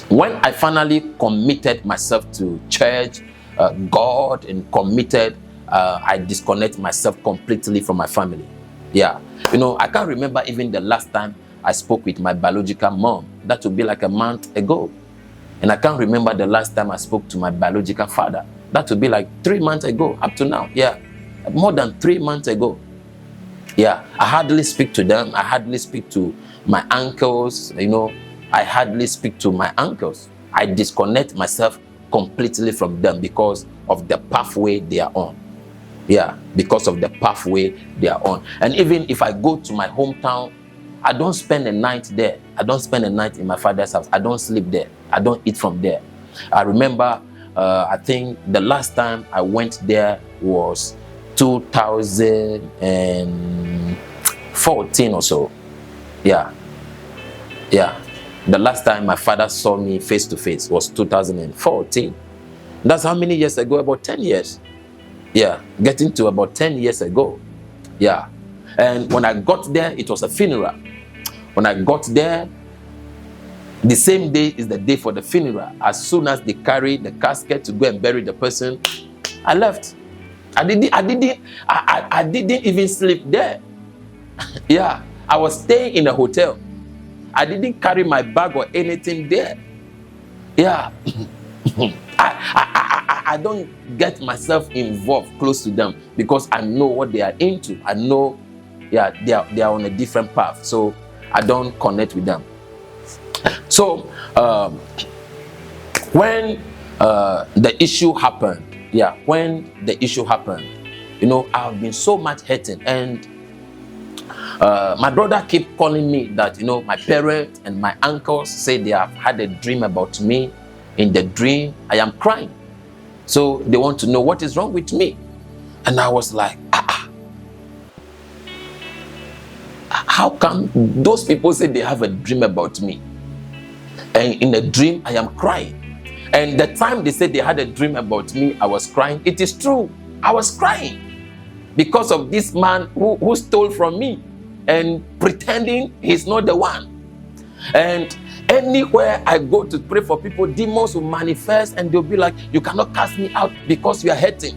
when I finally committed myself to church, God, and committed, I disconnect myself completely from my family. Yeah. I can't remember even the last time I spoke with my biological mom. That would be like a month ago. And I can't remember the last time I spoke to my biological father. That would be like 3 months ago, up to now. Yeah. More than 3 months ago. Yeah. I hardly speak to them. I hardly speak to my uncles. I hardly speak to my uncles. I disconnect myself completely from them because of the pathway they are on. Yeah. Because of the pathway they are on. And even if I go to my hometown, I don't spend a night there. I don't spend a night in my father's house. I don't sleep there. I don't eat from there. I remember, I think the last time I went there was 2014 or so. Yeah. Yeah. The last time my father saw me face to face was 2014. That's how many years ago? About 10 years. Yeah. Getting to about 10 years ago. Yeah. And when I got there, it was a funeral. When I got there, the same day is the day for the funeral. As soon as they carried the casket to go and bury the person, I left. I didn't even sleep there. Yeah, I was staying in a hotel. I didn't carry my bag or anything there. Yeah. I don't get myself involved close to them because I know what they are into. I know, yeah, they are on a different path. So I don't connect with them. So when the issue happened, I've been so much hurting, and my brother keep calling me that, my parents and my uncles say they have had a dream about me. In the dream, I am crying. So they want to know what is wrong with me. And I was like, how come those people say they have a dream about me? And in the dream, I am crying. And the time they said they had a dream about me, I was crying. It is true. I was crying because of this man who stole from me and pretending he's not the one. And anywhere I go to pray for people, demons will manifest and they'll be like, you cannot cast me out because you are hurting.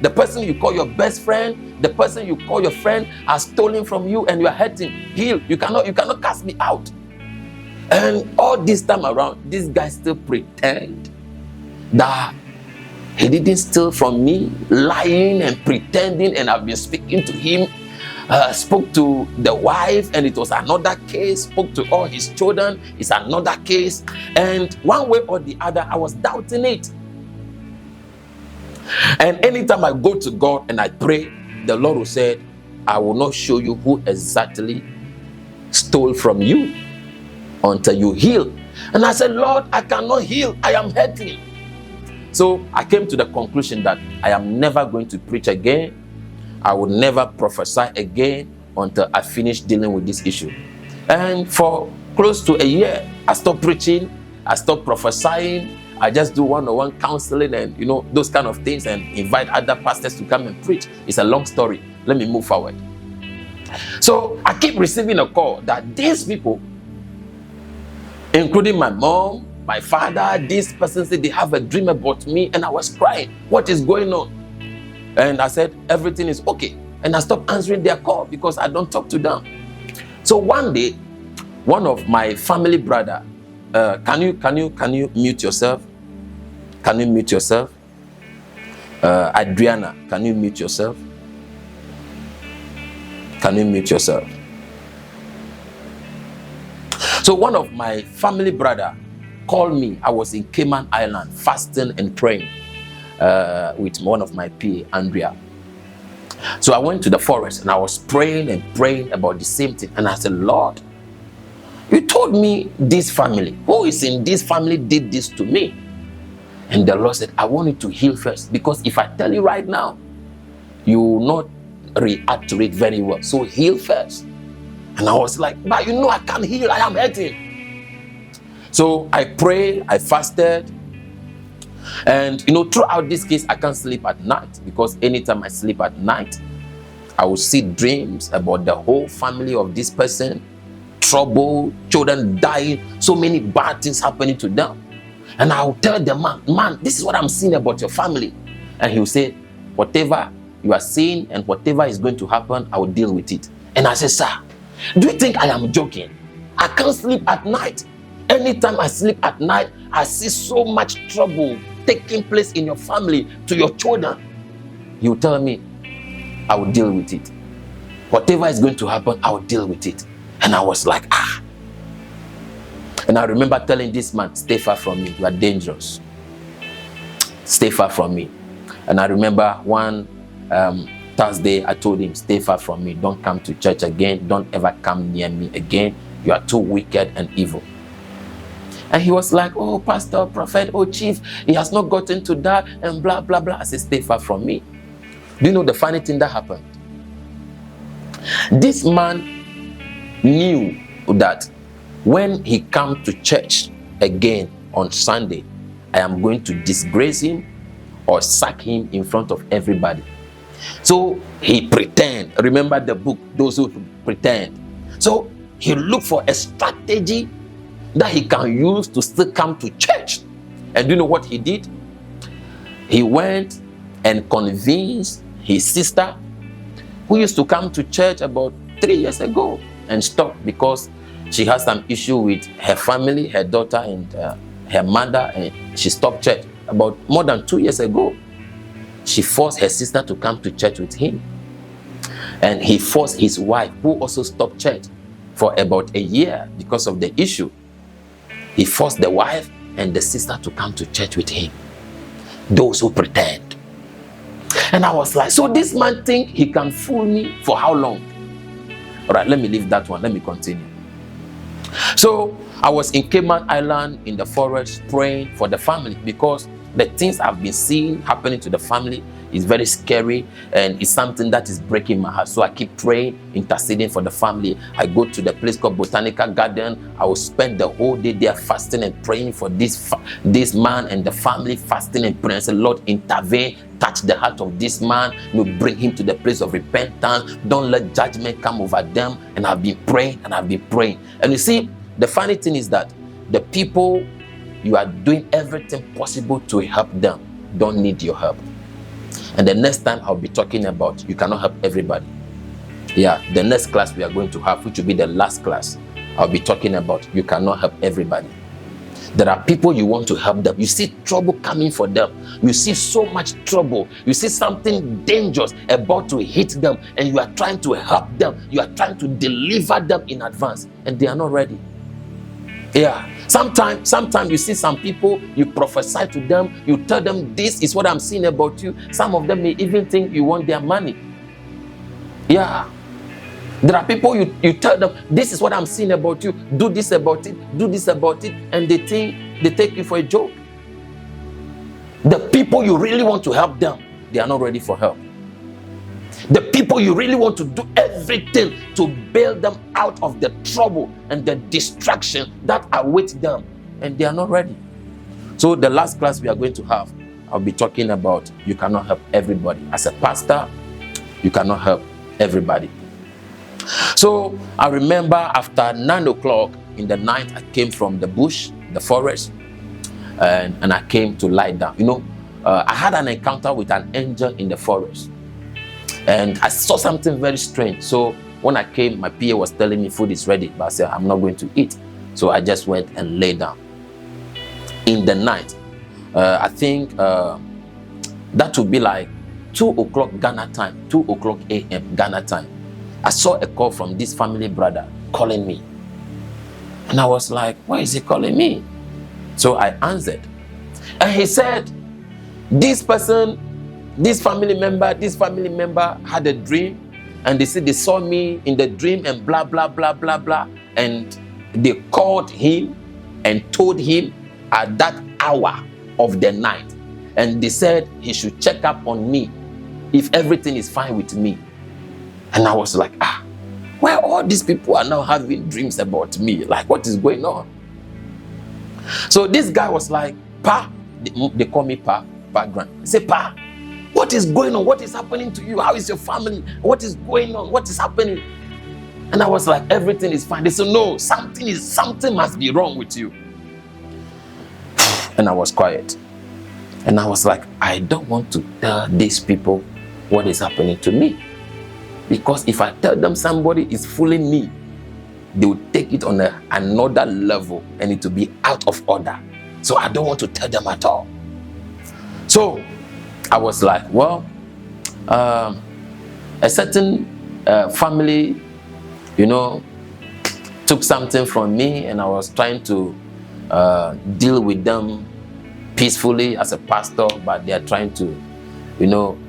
The person you call your best friend, the person you call your friend has stolen from you and you are hurting. Heal. You cannot cast me out. And all this time around, this guy still pretend that he didn't steal from me, lying and pretending, and I've been speaking to him. spoke to the wife, and it was another case. Spoke to all his children, it's another case. And one way or the other, I was doubting it. And anytime I go to God and I pray, the Lord will say, I will not show you who exactly stole from you until you heal. And I said, Lord, I cannot heal. I am hurting. So I came to the conclusion that I am never going to preach again. I will never prophesy again until I finish dealing with this issue. And for close to a year, I stopped preaching. I stopped prophesying. I just do one-on-one counseling and, those kind of things, and invite other pastors to come and preach. It's a long story. Let me move forward. So I keep receiving a call that these people, including my mom, my father, this person said they have a dream about me, and I was crying. What is going on? And I said, everything is okay. And I stopped answering their call because I don't talk to them. So one day, one of my family brother, can you mute yourself? Can you mute yourself? Adriana, can you mute yourself? Can you mute yourself? So one of my family brother called me. I was in Cayman Island fasting and praying with one of my PA, Andrea. So I went to the forest and I was praying and praying about the same thing. And I said, Lord, you told me this family, who is in this family did this to me. And the Lord said, I want you to heal first, because if I tell you right now, you will not react to it very well. So heal first. And I was like, but I can't heal. I am hurting. So I prayed, I fasted. And throughout this case, I can't sleep at night, because anytime I sleep at night, I will see dreams about the whole family of this person, trouble, children dying, so many bad things happening to them. And I will tell the man, this is what I'm seeing about your family. And he will say, whatever you are seeing and whatever is going to happen, I will deal with it. And I said, sir, do you think I am joking? I can't sleep at night. Anytime I sleep at night, I see so much trouble taking place in your family to your children. He will tell me, I will deal with it. Whatever is going to happen, I will deal with it. And I was like, And I remember telling this man, stay far from me. You are dangerous. Stay far from me. And I remember one Thursday, I told him, stay far from me. Don't come to church again. Don't ever come near me again. You are too wicked and evil. And he was like, oh, pastor, prophet, oh, chief, he has not gotten to that and blah, blah, blah. I said, stay far from me. Do you know the funny thing that happened? This man knew that when he comes to church again on Sunday, I am going to disgrace him or sack him in front of everybody. So he pretend. Remember the book, Those Who Pretend. So he looked for a strategy that he can use to still come to church. And do you know what he did? He went and convinced his sister, who used to come to church about 3 years ago, and stopped because she has some issue with her family, her daughter and her mother, and she stopped church about more than 2 years ago. She forced her sister to come to church with him. And he forced his wife, who also stopped church for about a year because of the issue. He forced the wife and the sister to come to church with him. Those who pretend. And I was like, so this man think he can fool me for how long? All right, let me leave that one. Let me continue. So I was in Cayman Island in the forest praying for the family, because the things I've been seeing happening to the family is very scary, and it's something that is breaking my heart. So I keep praying, interceding for the family. I go to the place called Botanical Garden. I will spend the whole day there fasting and praying for this man and the family, fasting and praying. I say, Lord, intervene, touch the heart of this man, bring him to the place of repentance. Don't let judgment come over them. And I've been praying and I've been praying. And you see, the funny thing is that the people you are doing everything possible to help them don't need your help. And the next time I'll be talking about you cannot help everybody. Yeah, the next class we are going to have, which will be the last class, I'll be talking about you cannot help everybody. There are people you want to help them. You see trouble coming for them. You see so much trouble. You see something dangerous about to hit them, and you are trying to help them. You are trying to deliver them in advance, and they are not ready. Yeah. Sometimes you see some people, you prophesy to them, you tell them, this is what I'm seeing about you. Some of them may even think you want their money. Yeah. There are people you tell them, this is what I'm seeing about you, do this about it, do this about it, and they think they take you for a joke. The people you really want to help them, they are not ready for help. The people you really want to do everything to bail them out of the trouble and the distraction that await them, and they are not ready. So the last class we are going to have, I'll be talking about you cannot help everybody. As a pastor, you cannot help everybody. So I remember after 9 o'clock in the night, I came from the bush, the forest, and I came to lie down. I had an encounter with an angel in the forest, and I saw something very strange. So when I came, my PA was telling me food is ready, but I said I'm not going to eat. So I just went and lay down. In the night, I think that would be like 2 o'clock Ghana time, 2 o'clock a.m. Ghana time. I saw a call from this family brother calling me. And I was like, why is he calling me? So I answered. And he said, this family member had a dream. And they said they saw me in the dream and blah, blah, blah, blah, blah. And they called him and told him at that hour of the night. And they said he should check up on me if everything is fine with me. And I was like, why all these people are now having dreams about me? Like, what is going on? So this guy was like, Pa, they call me Pa Grant. He said, Pa, what is going on? What is happening to you? How is your family? What is going on? What is happening? And I was like, everything is fine. They said, no, something must be wrong with you. And I was quiet. And I was like, I don't want to tell these people what is happening to me. Because if I tell them somebody is fooling me, they will take it on another level and it will be out of order. So I don't want to tell them at all. So I was like, well, a certain family, took something from me, and I was trying to deal with them peacefully as a pastor, but they are trying to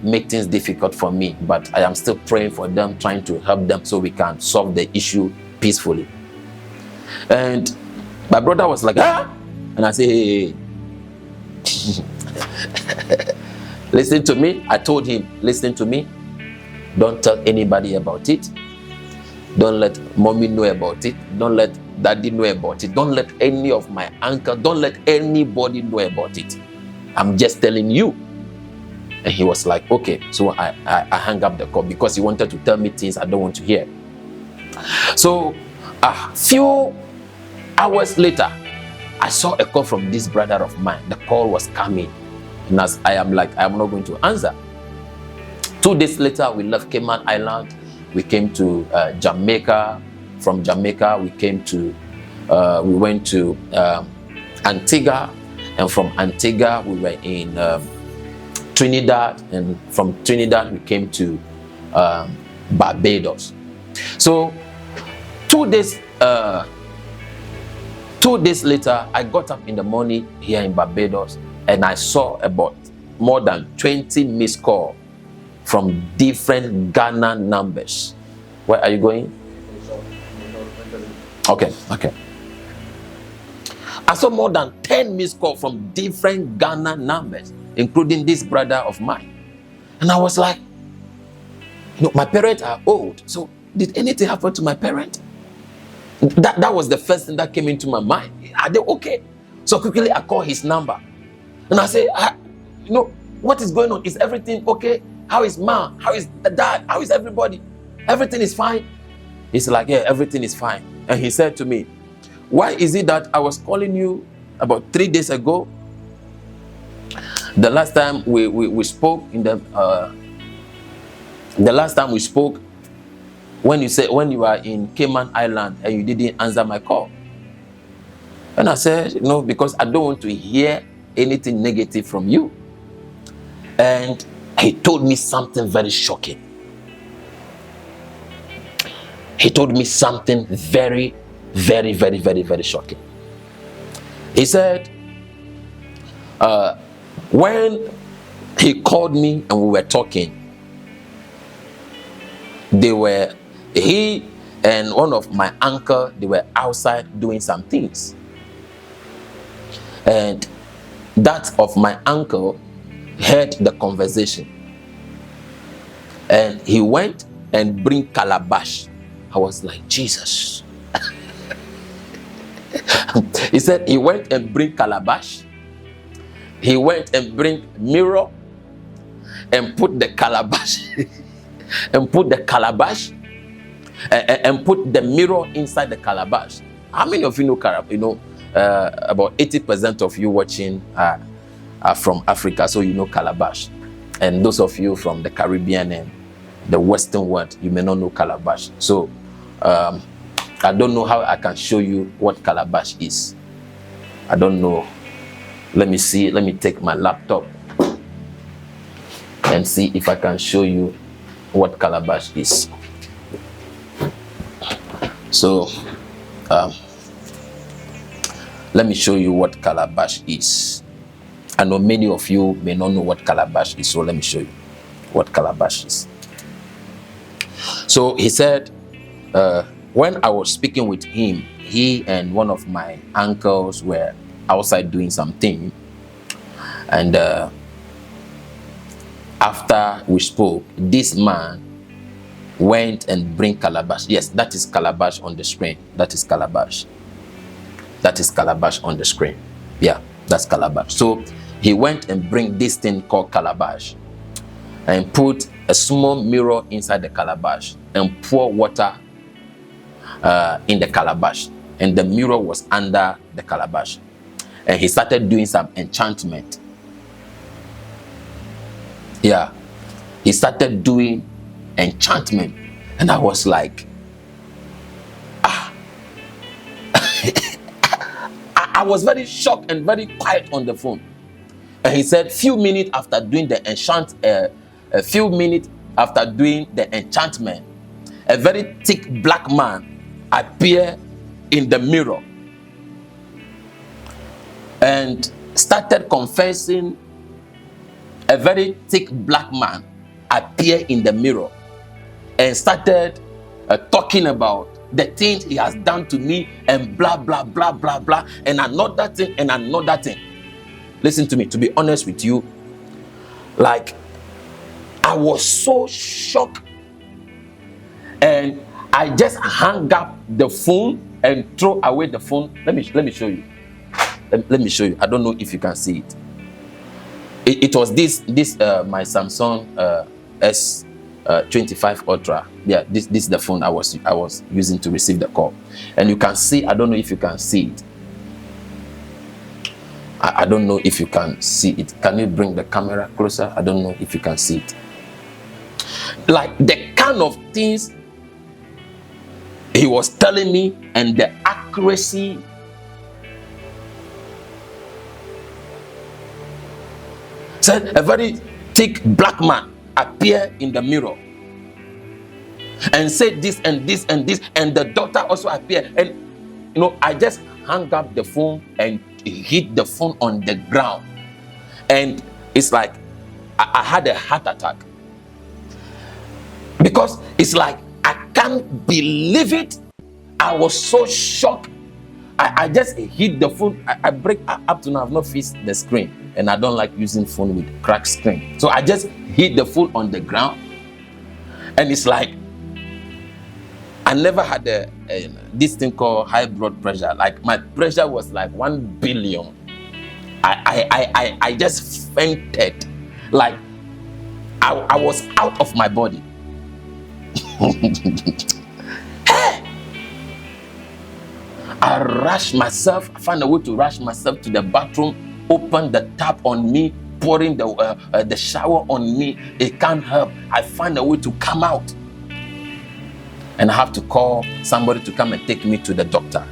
make things difficult for me. But I am still praying for them, trying to help them so we can solve the issue peacefully. And my brother was like, and I say, hey. Listen to me. I told him, listen to me. Don't tell anybody about it. Don't let mommy know about it. Don't let daddy know about it. Don't let any of my uncle, don't let anybody know about it. I'm just telling you. And he was like, okay. So I hung up the call because he wanted to tell me things I don't want to hear. So a few hours later, I saw a call from this brother of mine. The call was coming. And as I am like, I'm not going to answer. 2 days later, we left Cayman Island. We came to Jamaica. From Jamaica, we went to Antigua. And from Antigua, we were in Trinidad, and from Trinidad we came to Barbados. So 2 days later, I got up in the morning here in Barbados, and I saw about more than 20 missed calls from different Ghana numbers. Where are you going? Okay. I saw more than 10 missed calls from different Ghana numbers, including this brother of mine. And I was like, my parents are old. So did anything happen to my parents? That was the first thing that came into my mind. Are they okay? So quickly I called his number. And I say, what is going on? Is everything okay? How is mom? How is dad? How is everybody? Everything is fine? He's like, yeah, everything is fine. And he said to me, why is it that I was calling you about 3 days ago? The last time we spoke when you were in Cayman Island and you didn't answer my call. And I said, because I don't want to hear anything negative from you. And he told me something very shocking. He told me something very, very, very, very, very shocking. He said, when he called me and we were talking, he and one of my uncle, they were outside doing some things. And that of my uncle heard the conversation. And he went and bring calabash. I was like, Jesus. He said he went and bring calabash. He went and bring mirror and put the calabash and put the calabash and put the mirror inside the calabash. How many of you know calabash? About 80% of you watching are from Africa, so you know calabash. And those of you from the Caribbean and the Western world, you may not know calabash. So I don't know how I can show you what calabash is. I don't know. Let me see. Let me take my laptop and see if I can show you what calabash is. So let me show you what calabash is. I know many of you may not know what calabash is, so let me show you what calabash is. So he said, when I was speaking with him, he and one of my uncles were outside doing something. And after we spoke, this man went and bring calabash. Yes, that is calabash on the screen. That is calabash. That is calabash on the screen. Yeah, that's calabash. So he went and bring this thing called calabash and put a small mirror inside the calabash and pour water in the calabash. And the mirror was under the calabash. And he started doing some enchantment. Yeah, he started doing enchantment. And I was like, I was very shocked and very quiet on the phone. And he said, few minutes after doing the enchantment, a very thick black man appeared in the mirror and started confessing. A very thick black man appeared in the mirror and started talking about the things he has done to me and blah, blah, blah, blah, blah, and another thing and another thing. Listen to me, to be honest with you, like, I was so shocked, and I just hung up the phone and throw away the phone. Let me show you. Let me show you. I don't know if you can see it. It was this my Samsung S25 Ultra. Yeah, this is the phone I was using to receive the call, and you can see. I don't know if you can see it. I don't know if you can see it. Can you bring the camera closer? I don't know if you can see it. Like the kind of things he was telling me and the accuracy. Said a very thick black man appeared in the mirror and said this and this and this, and the doctor also appeared. And I just hung up the phone and hit the phone on the ground, and it's like I had a heart attack, because it's like I can't believe it. I was so shocked. I just hit the phone. I break up to now. I've not fixed the screen, and I don't like using phone with cracked screen. So I just hit the phone on the ground, and it's like I never had this thing called high blood pressure. Like my pressure was like 1 billion. I just fainted. Like I was out of my body. I rushed myself. I found a way to rush myself to the bathroom, open the tap on me, pouring the shower on me. It can't help. I find a way to come out. And I have to call somebody to come and take me to the doctor.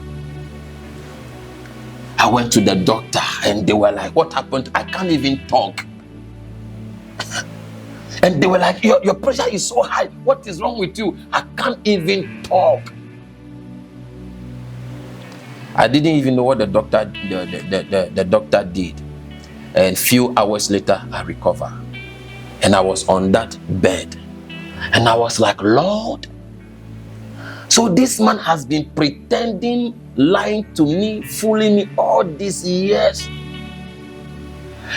I went to the doctor and they were like, what happened? I can't even talk. And they were like, your pressure is so high. What is wrong with you? I can't even talk. I didn't even know what the doctor did. And few hours later, I recovered. And I was on that bed. And I was like, Lord, so this man has been pretending, lying to me, fooling me all these years.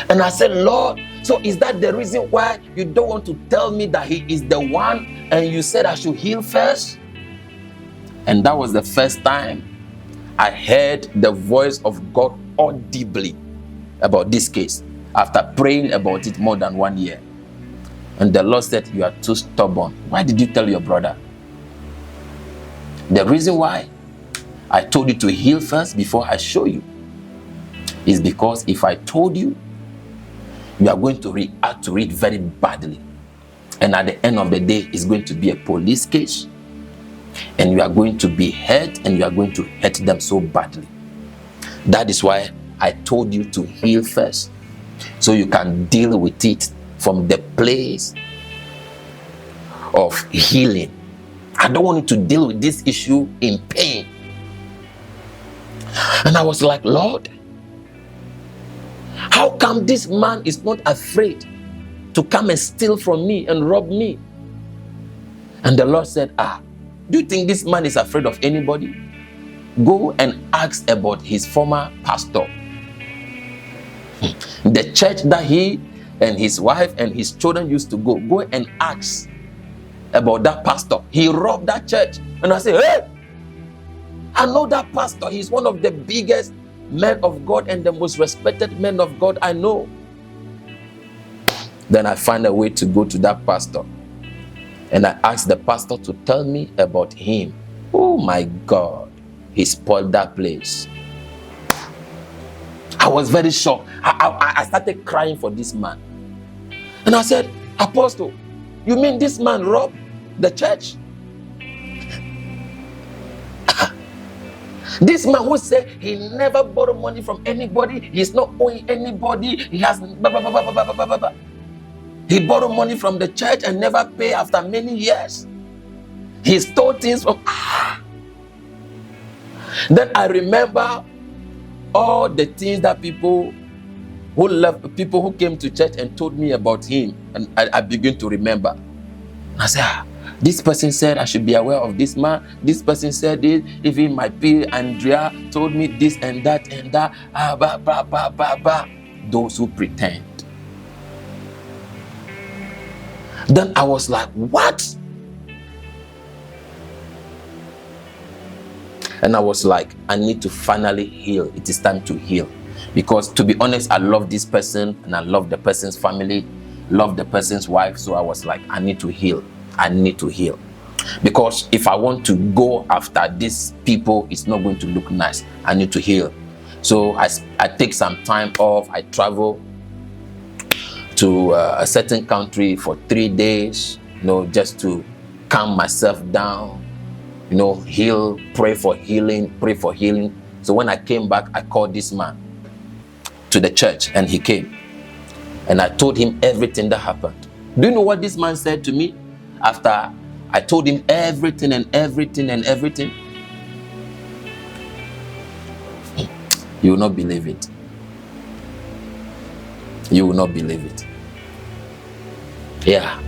And I said, Lord, so is that the reason why you don't want to tell me that he is the one and you said I should heal first? And that was the first time I heard the voice of God audibly about this case after praying about it more than 1 year. And the Lord said, you are too stubborn. Why did you tell your brother? The reason why I told you to heal first before I show you is because if I told you, you are going to react to it very badly. And at the end of the day, it's going to be a police case. And you are going to be hurt and you are going to hurt them so badly. That is why I told you to heal first. So you can deal with it from the place of healing. I don't want you to deal with this issue in pain. And I was like, Lord, how come this man is not afraid to come and steal from me and rob me? And the Lord said, do you think this man is afraid of anybody? Go and ask about his former pastor. The church that he and his wife and his children used to go. Go and ask about that pastor. He robbed that church. And I said, hey, I know that pastor. He's one of the biggest men of God and the most respected men of God I know. Then I find a way to go to that pastor. And I asked the pastor to tell me about him. Oh my God. He spoiled that place. I was very shocked. I started crying for this man. And I said, Apostle, you mean this man robbed the church? This man who said he never borrowed money from anybody, he's not owing anybody, he has blah, blah, blah, blah, blah, blah, blah, blah. He borrowed money from the church and never pay after many years. He stole things from Then I remember all the things that people who came to church and told me about him, and I begin to remember. I said, this person said I should be aware of this man. This person said it. Even my peer Andrea told me this and that and that. Bah, bah, bah, bah, bah. Those who pretend. Then I was like, what? And I was like, I need to finally heal. It is time to heal. Because to be honest, I love this person and I love the person's family, love the person's wife. So I was like, I need to heal. I need to heal. Because if I want to go after these people, it's not going to look nice. I need to heal. So I take some time off. I travel to a certain country for 3 days, just to calm myself down, heal, pray for healing. So when I came back, I called this man to the church and he came. And I told him everything that happened. Do you know what this man said to me after I told him everything and everything and everything? You will not believe it. You will not believe it. Yeah,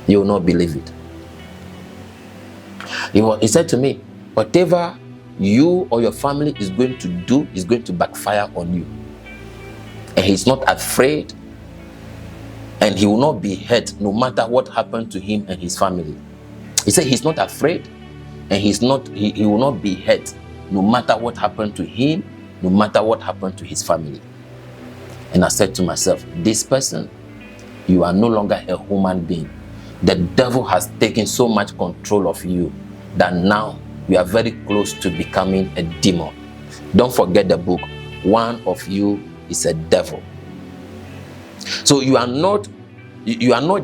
you will not believe it. He said to me, whatever you or your family is going to do is going to backfire on you. And he's not afraid, and he will not be hurt no matter what happened to him and his family. He said he's not afraid, and he will not be hurt no matter what happened to him, no matter what happened to his family. And I said to myself, this person, you are no longer a human being. The devil has taken so much control of you that now you are very close to becoming a demon. Don't forget the book. One of you is a devil. So you are not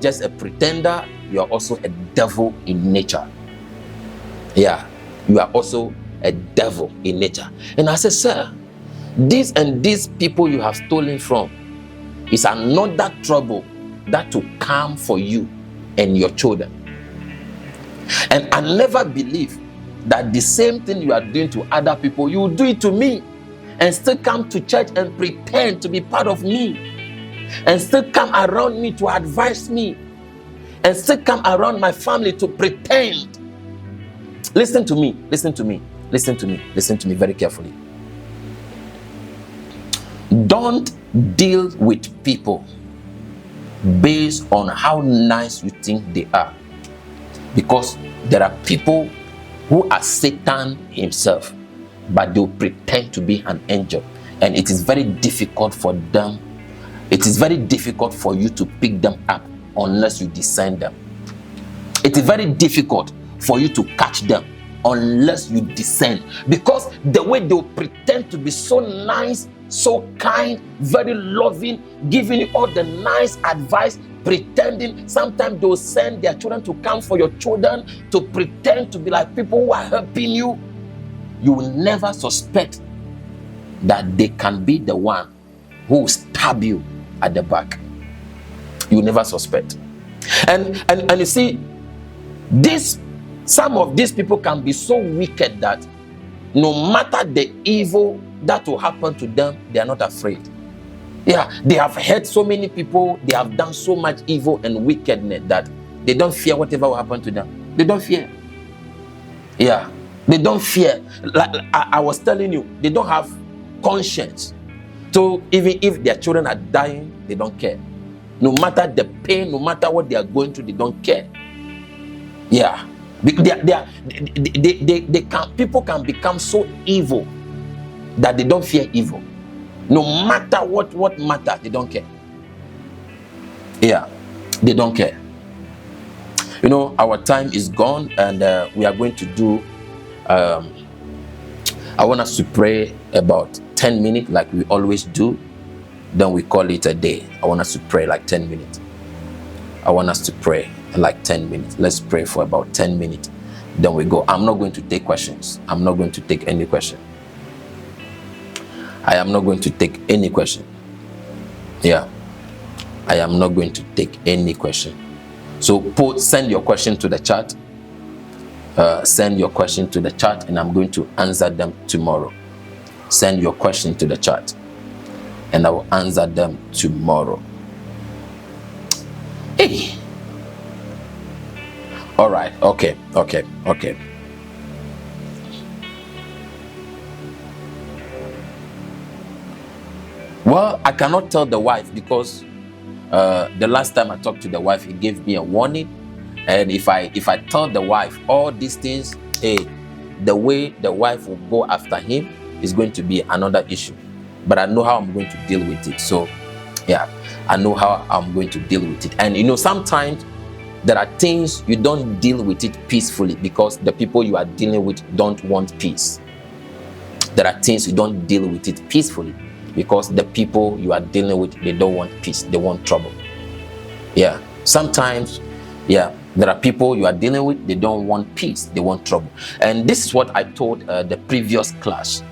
just a pretender, you are also a devil in nature. Yeah, you are also a devil in nature. And I said, sir, These people you have stolen from is another trouble that will come for you and your children. And I never believe that the same thing you are doing to other people, you will do it to me, and still come to church and pretend to be part of me, and still come around me to advise me, and still come around my family to pretend. Listen to me, listen to me, listen to me, listen to me very carefully. Don't deal with people based on how nice you think they are, because there are people who are Satan himself, but they'll pretend to be an angel, and it is very difficult for them. It is very difficult for you to pick them up unless you discern them. It is very difficult for you to catch them unless you discern, because the way they'll pretend to be so nice, so kind, very loving, giving you all the nice advice, pretending. Sometimes they'll send their children to come for your children to pretend to be like people who are helping you. You will never suspect that they can be the one who will stab you at the back. You will never suspect. And you see, some of these people can be so wicked that no matter the evil that will happen to them, they are not afraid. Yeah, they have hurt so many people, they have done so much evil and wickedness that they don't fear whatever will happen to them. They don't fear. Yeah, they don't fear. Like I was telling you, they don't have conscience. So even if their children are dying, they don't care. No matter the pain, no matter what they are going through, they don't care. Yeah, people can become so evil that they don't fear evil. No matter what matters, they don't care. Yeah, they don't care. You know, our time is gone, and we are going to do, I want us to pray about 10 minutes like we always do. Then we call it a day. I want us to pray like 10 minutes. I want us to pray like 10 minutes. Let's pray for about 10 minutes. Then we go. I'm not going to take questions. I'm not going to take any question. I am not going to take any question. Yeah. I am not going to take any question. So send your question to the chat. Send your question to the chat, and I'm going to answer them tomorrow. Send your question to the chat, and I will answer them tomorrow. Hey. All right. Okay. Well, I cannot tell the wife because the last time I talked to the wife, he gave me a warning. And if I tell the wife all these things, the way the wife will go after him is going to be another issue. But I know how I'm going to deal with it. So, yeah, I know how I'm going to deal with it. And you know, sometimes there are things you don't deal with it peacefully because the people you are dealing with don't want peace. There are things you don't deal with it peacefully because the people you are dealing with, they don't want peace. They want trouble. Yeah. Sometimes, yeah, there are people you are dealing with, they don't want peace. They want trouble. And this is what I told the previous class.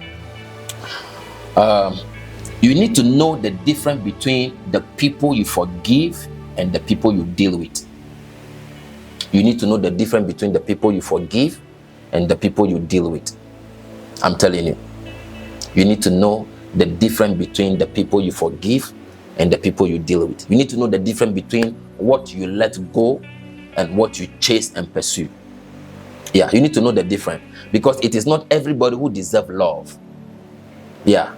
You need to know the difference between the people you forgive and the people you deal with. You need to know the difference between the people you forgive and the people you deal with. I'm telling you. You need to know the difference between the people you forgive and the people you deal with. You need to know the difference between what you let go and what you chase and pursue. Yeah, you need to know the difference because it is not everybody who deserves love. Yeah.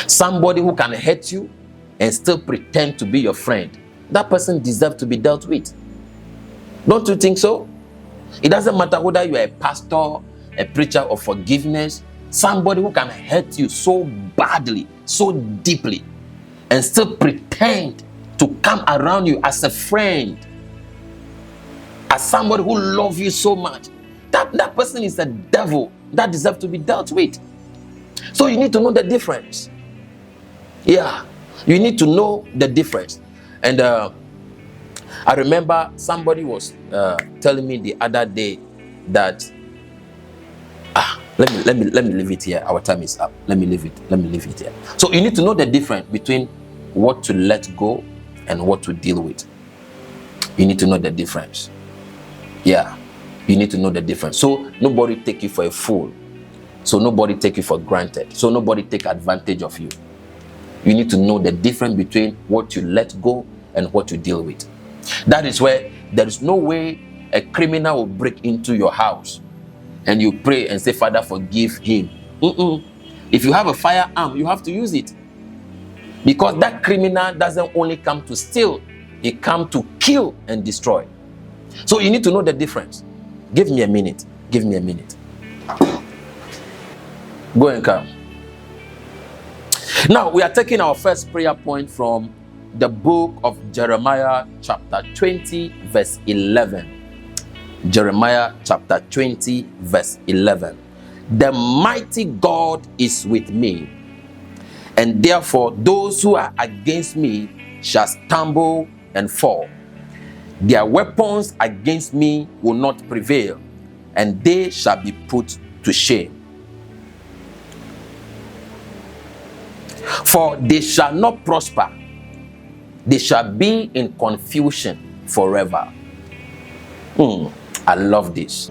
Somebody who can hurt you and still pretend to be your friend, that person deserves to be dealt with. Don't you think so? It doesn't matter whether you are a pastor, a preacher of forgiveness, somebody who can hurt you so badly, so deeply, and still pretend to come around you as a friend, as somebody who loves you so much. That person is a devil that deserves to be dealt with. So you need to know the difference. Yeah, you need to know the difference. And I remember somebody was telling me the other day that let me leave it here. Our time is up. Let me leave it here. So you need to know the difference between what to let go and what to deal with. You need to know the difference. Yeah, you need to know the difference. So nobody take you for a fool. So nobody take you for granted. So nobody take advantage of you. You need to know the difference between what you let go and what you deal with. That is where there is no way a criminal will break into your house and you pray and say, Father, forgive him. If you have a firearm, you have to use it. Because that criminal doesn't only come to steal, he comes to kill and destroy. So you need to know the difference. Give me a minute. Give me a minute. Go and come. Now we are taking our first prayer point from the book of Jeremiah chapter 20 verse 11. Jeremiah chapter 20 verse 11. The mighty God is with me, and therefore those who are against me shall stumble and fall. Their weapons against me will not prevail, and they shall be put to shame. For they shall not prosper, they shall be in confusion forever. I love this.